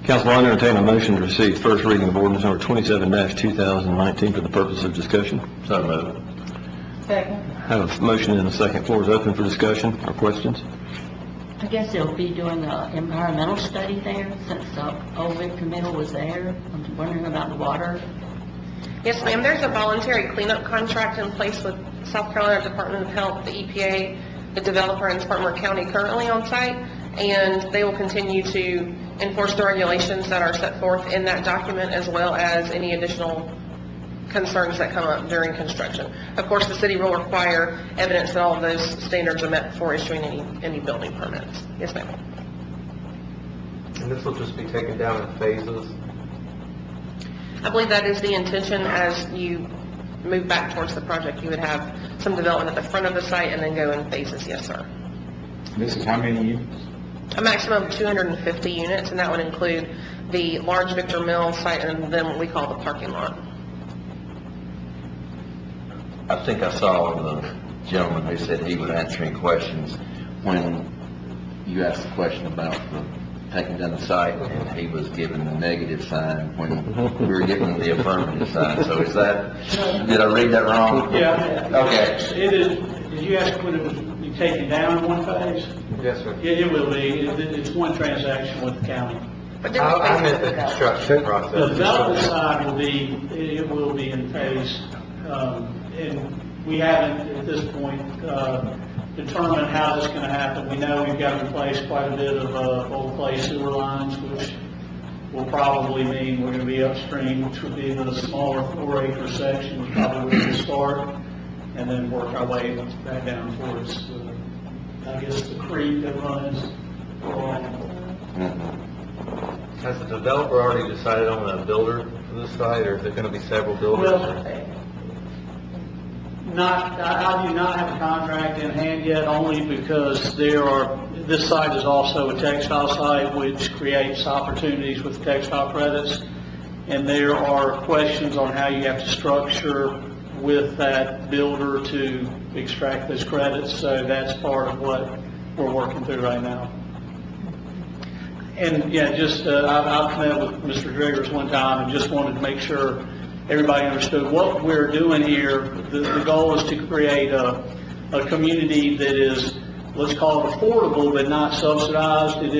Council, I entertain a motion to receive first reading of ordinance number 27-2019 for the purpose of discussion.
So moved.
Second.
Have a motion and a second. Floor is open for discussion or questions.
I guess they'll be doing an environmental study there, since the old Victor Mill was there. I'm wondering about the water.
Yes, ma'am. There's a voluntary cleanup contract in place with South Carolina Department of Health, the EPA, the developer, and Spartanburg County currently on site, and they will continue to enforce the regulations that are set forth in that document, as well as any additional concerns that come up during construction. Of course, the city will require evidence that all of those standards are met before issuing any building permits. Yes, ma'am.
And this will just be taken down in phases?
I believe that is the intention. As you move back towards the project, you would have some development at the front of the site and then go in phases. Yes, sir.
This is how many units?
a maximum of 250 units, and that would include the large Victor Mill site and then what we call the parking lot.
I think I saw the gentleman who said he was answering questions when you asked the question about the taking down the site, and he was given the negative sign when we were giving the affirmative sign. So is that, did I read that wrong?
Yeah.
Okay.
It is, did you ask when it would be taken down in one phase?
Yes, sir.
It will be. It's one transaction with the county.
But different
I meant
phases
the
of
construction
The
process.
development side will be in phase, and we haven't at this point determined how this is going to happen. We know we've got to replace quite a bit of old clay sewer lines, which will probably mean we're going to be upstream, which would be the smaller 4-acre section, which probably where we start, and then work our way back down towards, I guess, the creek that runs along.
Has the developer already decided on a builder for this site, or is there going to be several builders?
Well, I do not have a contract in hand yet, only because this site is also a textile site, which creates opportunities with textile credits, and there are questions on how you have to structure with that builder to extract those credits, so that's part of what we're working through right now. And yeah, I've met with Mr. Driggers one time and just wanted to make sure everybody understood what we're doing here. The goal is to create a community that is, let's call it affordable, but not subsidized. It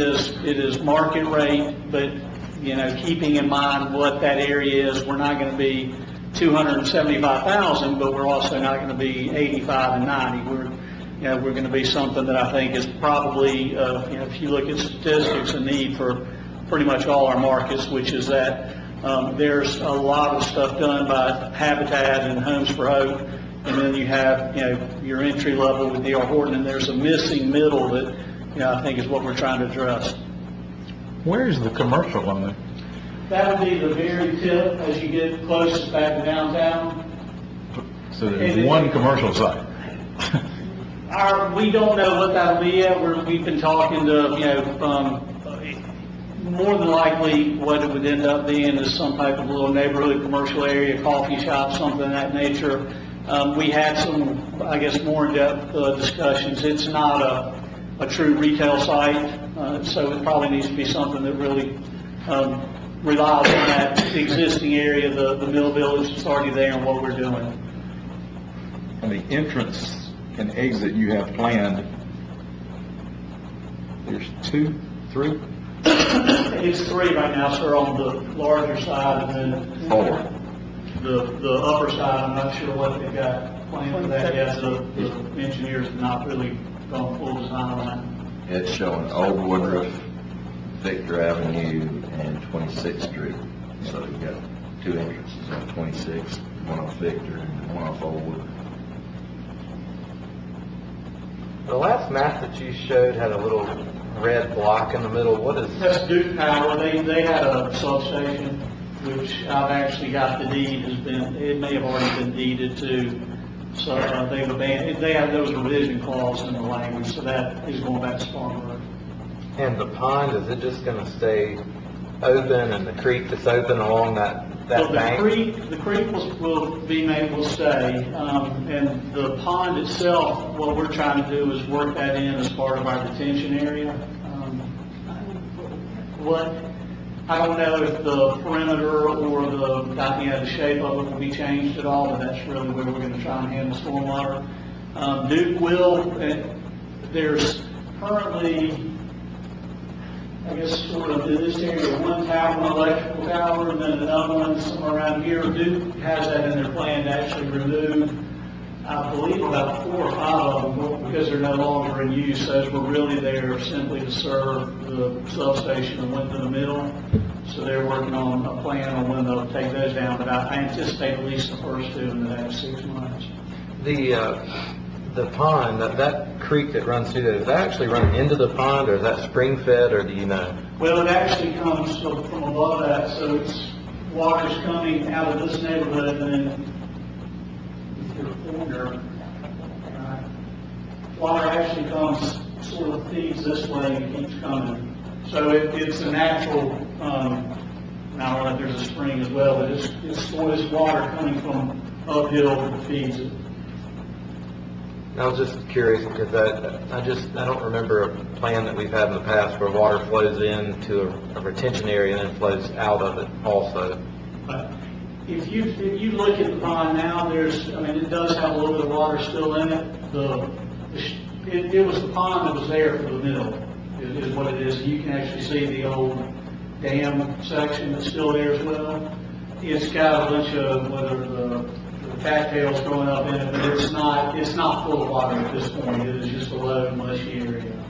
is market rate, but keeping in mind what that area is. We're not going to be 275,000, but we're also not going to be 85 and 90. We're going to be something that I think is probably, if you look at statistics, a need for pretty much all our markets, which is that there's a lot of stuff done by Habitat and Homes for Hope, and then you have, your entry level with D.R. Horton, and there's a missing middle that, I think is what we're trying to address.
Where's the commercial on there?
That would be the very tip as you get closest back to downtown.
So there's one commercial site.
We don't know what that'll be yet. We've been talking to, more than likely what it would end up being is some type of little neighborhood commercial area, coffee shop, something of that nature. We had some, I guess, more in-depth discussions. It's not a true retail site, so it probably needs to be something that really relies on that existing area, the mill village that's already there and what we're doing.
And the entrance and exit you have planned, there's 2, 3?
It's 3 right now, sir, on the larger side, and then
4.
The upper side, I'm not sure what they've got planned for that yet. The engineers have not really gone full design on that.
It's showing Old Woodruff, Victor Avenue, and 26th Street. So you've got 2 entrances on 26, one off Victor and one off Old Woodruff.
The last map that you showed had a little red block in the middle. What is that?
That's Duke Power. They had a substation, which I've actually got the deed it may have already been deeded to. So they've abandoned, they have those revision clauses in the language, so that is going back to Spartanburg.
And the pond, is it just going to stay open, and the creek that's open along that bank?
The creek will stay, and the pond itself, what we're trying to do is work that in as part of our detention area. I don't know if the perimeter or the shape of it will be changed at all, but that's really where we're going to try and handle stormwater. Duke will, there's currently, I guess, sort of in this area, one tower, one electrical tower, and then another one somewhere around here. Duke has that in their plan to actually remove, I believe, about 4 or 5 of them because they're no longer in use. Those were really there simply to serve the substation that went to the mill. So they're working on a plan on when they'll take those down, but I anticipate at least the first 2 in the next 6 months.
The pond, that creek that runs through there, does that actually run into the pond, or is that spring fed, or do you know?
Well, it actually comes from above that, so it's water's coming out of this neighborhood, and then water actually comes sort of feeds this way and keeps coming. So it's a natural, now I don't know if there's a spring as well, but it's water coming from uphill that feeds it.
I was just curious because I don't remember a plan that we've had in the past where water flows into a retention area and then flows out of it also.
If you look at the pond now, it does have a little bit of water still in it. It was the pond that was there for the middle, is what it is. You can actually see the old dam section that's still there as well. It's got a bunch of, whether the cattails growing up in it, but it's not full of water at this point. It is just a low, mushy area.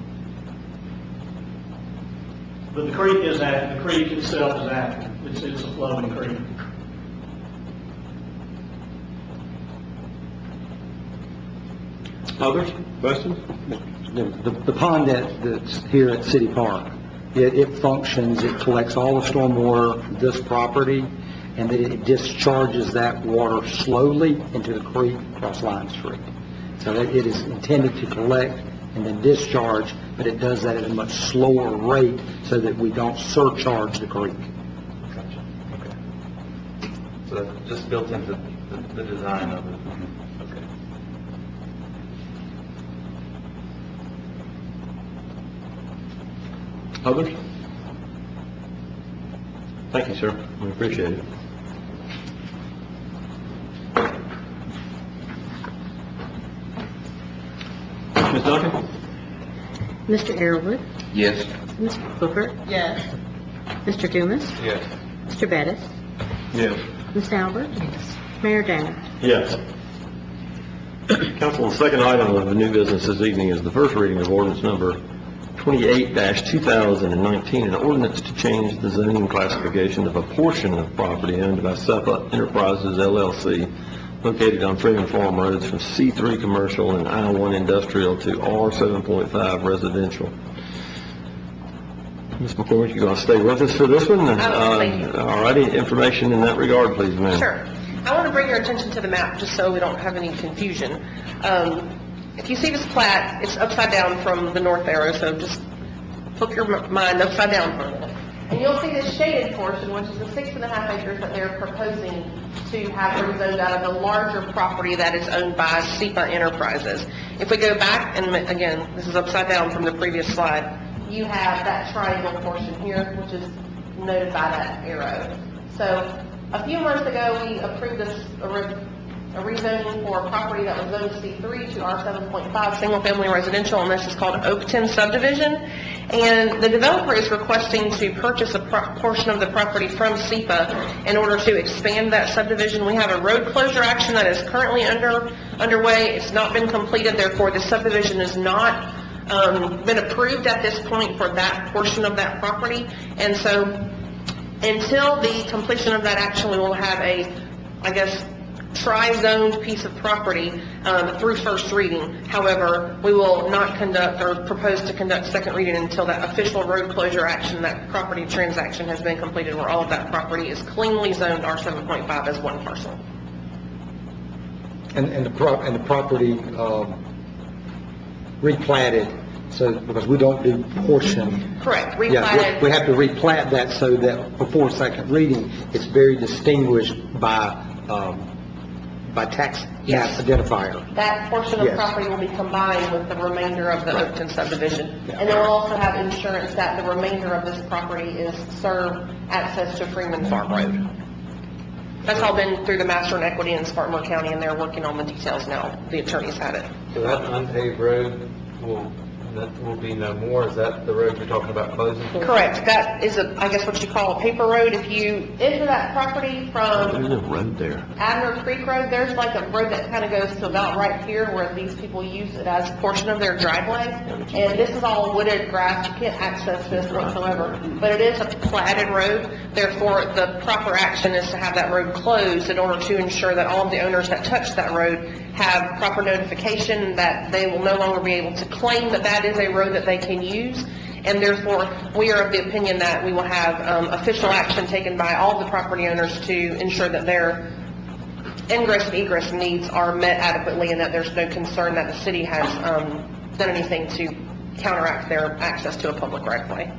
But the creek is active. The creek itself is active. It's a flowing creek.
Others? Questions?
The pond that's here at City Park, it functions, it collects all the stormwater from this property, and then it discharges that water slowly into the creek across Line Street. So it is intended to collect and then discharge, but it does that at a much slower rate so that we don't surcharge the creek.
Gotcha. Okay. So that's just built into the design of it. Okay.
Others? Thank you, sir. We appreciate it. Ms. Duncan?
Mr. Arrowood,
Yes.
Ms. Booker,
Yes.
Mr. Dumas,
Yes.
Mr. Bettis,
Yes.
Ms. Albert, Mayor Danner.
Yes. Council, the second item of the new business this evening is the first reading of ordinance number 28-2019, an ordinance to change the zoning classification of a portion of property owned by SEPA Enterprises LLC located on Freeman Farm Roads from C3 Commercial and I-1 Industrial to R7.5 Residential. Ms. McCormick, you're going to stay with us for this one?
Thank you.
All righty, information in that regard, please, ma'am.
Sure. I want to bring your attention to the map just so we don't have any confusion. If you see this plat, it's upside down from the north arrow, so just flip your mind upside down for a minute. And you'll see this shaded portion, which is the 6.5 acres that they're proposing to have rezoned out of the larger property that is owned by SEPA Enterprises. If we go back, and again, this is upside down from the previous slide, you have that triangle portion here, which is noted by that arrow. So a few months ago, we approved a rezoning for a property that was zoned C3 to R7.5 single-family residential, and this is called Oakton subdivision. And the developer is requesting to purchase a portion of the property from SEPA in order to expand that subdivision. We have a road closure action that is currently underway. It's not been completed, therefore the subdivision is not been approved at this point for that portion of that property. And so until the completion of that action, we will have a, tri-zoned piece of property through first reading. However, we will not conduct or propose to conduct second reading until that official road closure action, that property transaction has been completed, where all of that property is cleanly zoned R7.5 as one parcel.
And the property replatted, so, because we don't do portion.
Correct,
Yeah,
replatted.
we have to replat that so that before second reading, it's very distinguished by tax
Yes.
identifier.
That portion of
Yes.
property will be combined with the remainder of the Oakton subdivision. And then we'll also have insurance that the remainder of this property is served access to Freeman Farm Road. That's all been through the Master and Equity in Spartanburg County, and they're working on the details now. The attorneys had it.
So that unpaved road will be no more? Is that the road you're talking about closing?
Correct. That is what you call a paper road. If you enter that property from
There's a road there.
Abner Creek Road, there's like a road that kind of goes to about right here where these people use it as a portion of their driveway. And this is all wooded grass. You can't access this whatsoever. But it is a platted road. Therefore, the proper action is to have that road closed in order to ensure that all of the owners that touch that road have proper notification that they will no longer be able to claim that that is a road that they can use. And therefore, we are of the opinion that we will have official action taken by all the property owners to ensure that their ingress and egress needs are met adequately, and that there's no concern that the city has done anything to counteract their access to a public right-of-way.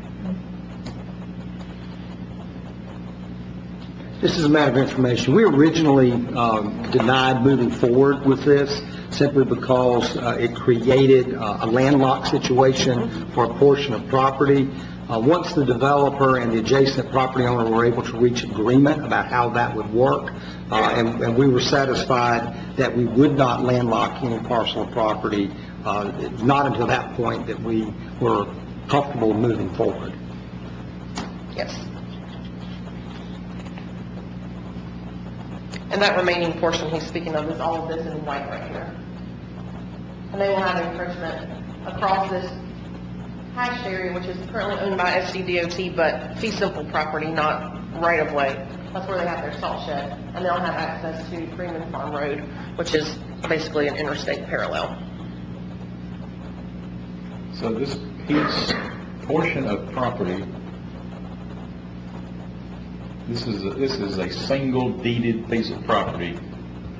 This is a matter of information. We originally denied moving forward with this simply because it created a landlocked situation for a portion of property. Once the developer and the adjacent property owner were able to reach agreement about how that would work, and we were satisfied that we would not landlock any parcel of property, not until that point that we were comfortable moving forward.
Yes. And that remaining portion he's speaking of is all of this in white right here. And they will have encroachment across this hashed area, which is currently owned by SCDOT, but fee simple property, not right of way. That's where they have their salt shed. And they'll have access to Freeman Farm Road, which is basically an interstate parallel.
So this portion of property, this is a single deeded piece of property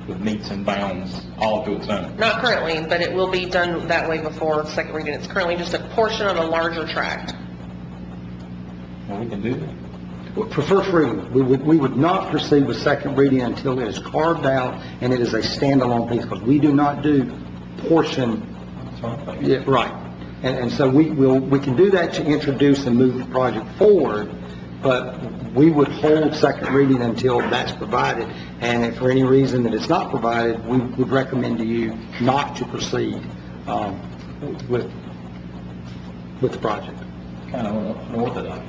with meets and bounds all to its own.
Not currently, but it will be done that way before second reading. It's currently just a portion of a larger tract.
Well, we can do that.
For first reading, we would not proceed with second reading until it is carved out and it is a standalone piece, because we do not do portion. Yeah, right. And so we can do that to introduce and move the project forward, but we would hold second reading until that's provided. And if for any reason that it's not provided, we would recommend to you not to proceed with the project.
Kind of unorthodox.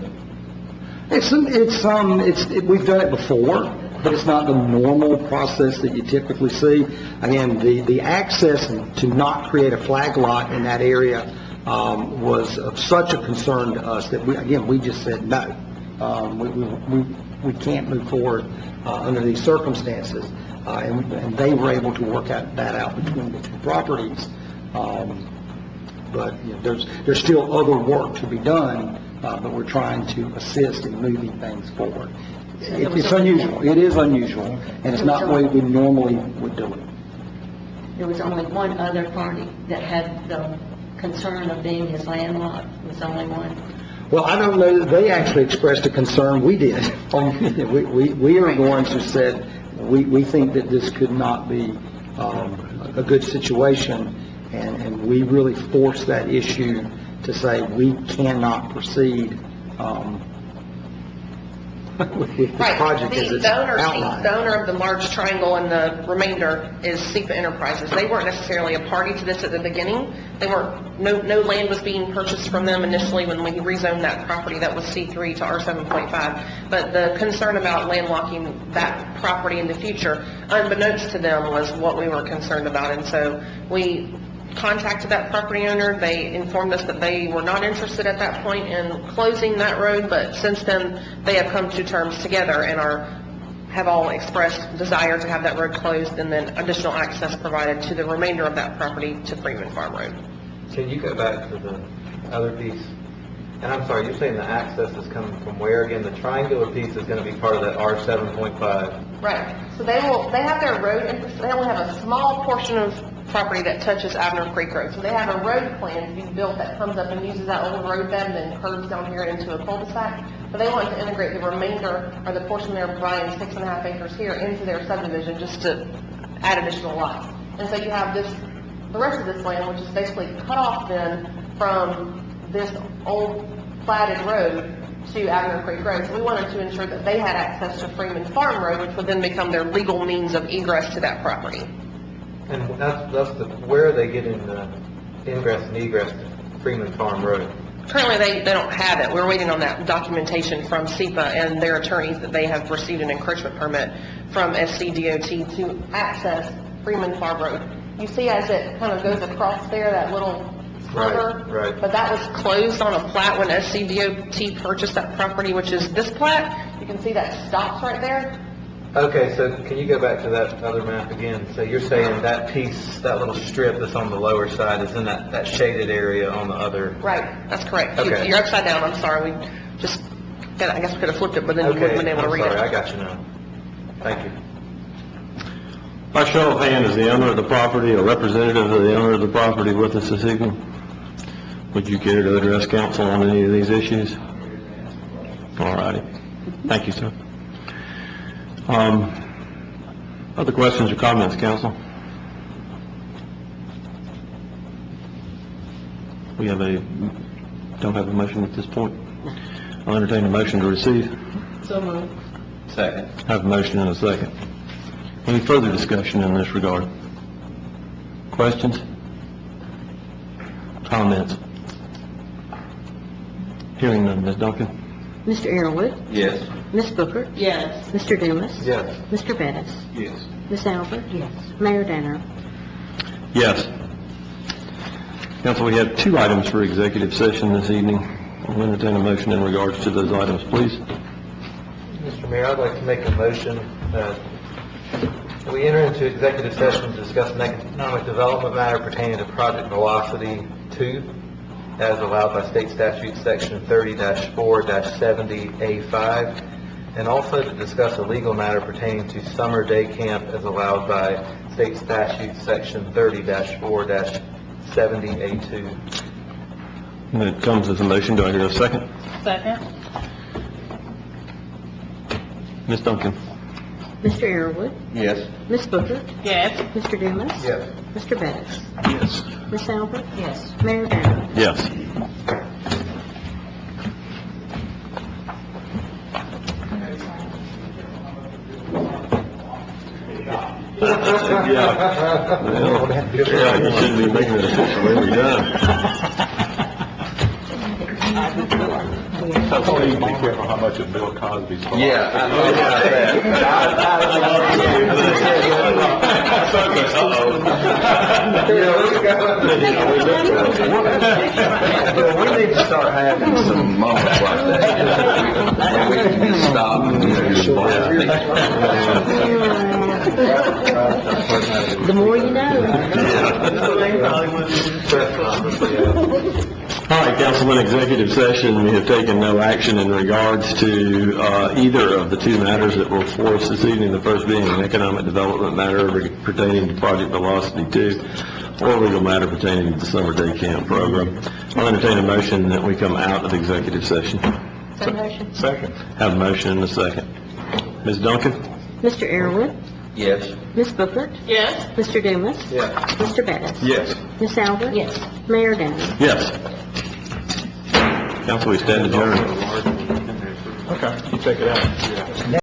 We've done it before, but it's not the normal process that you typically see. Again, the access to not create a flag lot in that area was of such a concern to us that we just said no. We can't move forward under these circumstances, and they were able to work that out between the two properties. But there's still other work to be done, but we're trying to assist in moving things forward. It's unusual. It is unusual, and it's not the way we normally would do it.
There was only one other party that had the concern of being his landlocked. It was only one.
Well, I don't know that they actually expressed a concern. We did. We are the ones who said we think that this could not be a good situation, and we really forced that issue to say we cannot proceed with the project as it's outlined.
The owner of the large triangle and the remainder is SEPA Enterprises. They weren't necessarily a party to this at the beginning. No land was being purchased from them initially when we rezoned that property that was C3 to R7.5. But the concern about landlocking that property in the future, unbeknownst to them, was what we were concerned about. And so we contacted that property owner. They informed us that they were not interested at that point in closing that road, but since then they have come to terms together and have all expressed desire to have that road closed and then additional access provided to the remainder of that property to Freeman Farm Road.
Can you go back to the other piece? And I'm sorry, you're saying the access is coming from where again? The triangular piece is going to be part of that R7.5.
Right. So they have their road, they only have a small portion of property that touches Abner Creek Road. So they have a road plan to be built that comes up and uses that old road bed and then curves down here into a cul-de-sac. But they want to integrate the remainder, or the portion they're buying 6.5 acres here, into their subdivision just to add additional lots. And so you have the rest of this land, which is basically cut off then from this old platted road to Abner Creek Road. So we wanted to ensure that they had access to Freeman Farm Road, which would then become their legal means of egress to that property.
And where are they getting the ingress and egress to Freeman Farm Road?
Currently, they don't have it. We're waiting on that documentation from SEPA and their attorneys that they have received an encroachment permit from SCDOT to access Freeman Farm Road. You see as it kind of goes across there, that little sliver?
Right.
But that was closed on a plat when SCDOT purchased that property, which is this plat. You can see that stops right there.
Okay, so can you go back to that other map again? So you're saying that piece, that little strip that's on the lower side is in that shaded area on the other...
Right, that's correct.
Okay.
You're upside down, I'm sorry. We just, I guess we could have flipped it, but then you wouldn't have been able to read it.
Okay, I got you now. Thank you.
By show of hand, is the owner of the property, a representative of the owner of the property with us this evening? Would you care to address council on any of these issues? All righty. Thank you, sir. Other questions or comments, council? Don't have a motion at this point. I'll entertain a motion to receive.
So moved.
Second.
Have a motion and a second. Any further discussion in this regard? Questions? Comments? Hearing none, Ms. Duncan?
Mr. Arrowood,
Yes.
Ms. Booker,
Yes.
Mr. Dumas,
Yes.
Mr. Bettis,
Yes.
Ms. Albert,
Yes.
Mayor Danner.
Yes. Council, we have 2 items for executive session this evening. I'll entertain a motion in regards to those items, please.
Mr. Mayor, I'd like to make a motion that we enter into executive session to discuss an economic development matter pertaining to Project Velocity 2, as allowed by state statute section 30-4-70A5, and also to discuss a legal matter pertaining to summer day camp as allowed by state statute section 30-4-70A2.
And it comes as a motion. Do I hear a second?
Second.
Ms. Duncan?
Mr. Arrowood,
Yes.
Ms. Booker,
Yes.
Mr. Dumas,
Yes.
Mr. Bettis,
Yes.
Ms. Albert,
Yes.
Mayor Danner.
Yes. Yeah, you shouldn't be making it official every time.
So you be careful how much of Bill Cosby's fault.
Yeah, I know about that. We need to start having some moments like that, where we can just stop and
The more you know.
All right, council, in executive session, we have taken no action in regards to either of the 2 matters that were before us this evening, the first being an economic development matter pertaining to Project Velocity 2, or a legal matter pertaining to the summer day camp program. I'll entertain a motion that we come out of executive session.
So motion.
Second.
Have a motion and a second. Ms. Duncan?
Mr. Arrowood,
Yes.
Ms. Booker,
Yes.
Mr. Dumas,
Yes.
Mr. Bettis,
Yes.
Ms. Albert,
Yes.
Mayor Danner.
Yes. Council, we stand adjourned.
Okay, you take it out.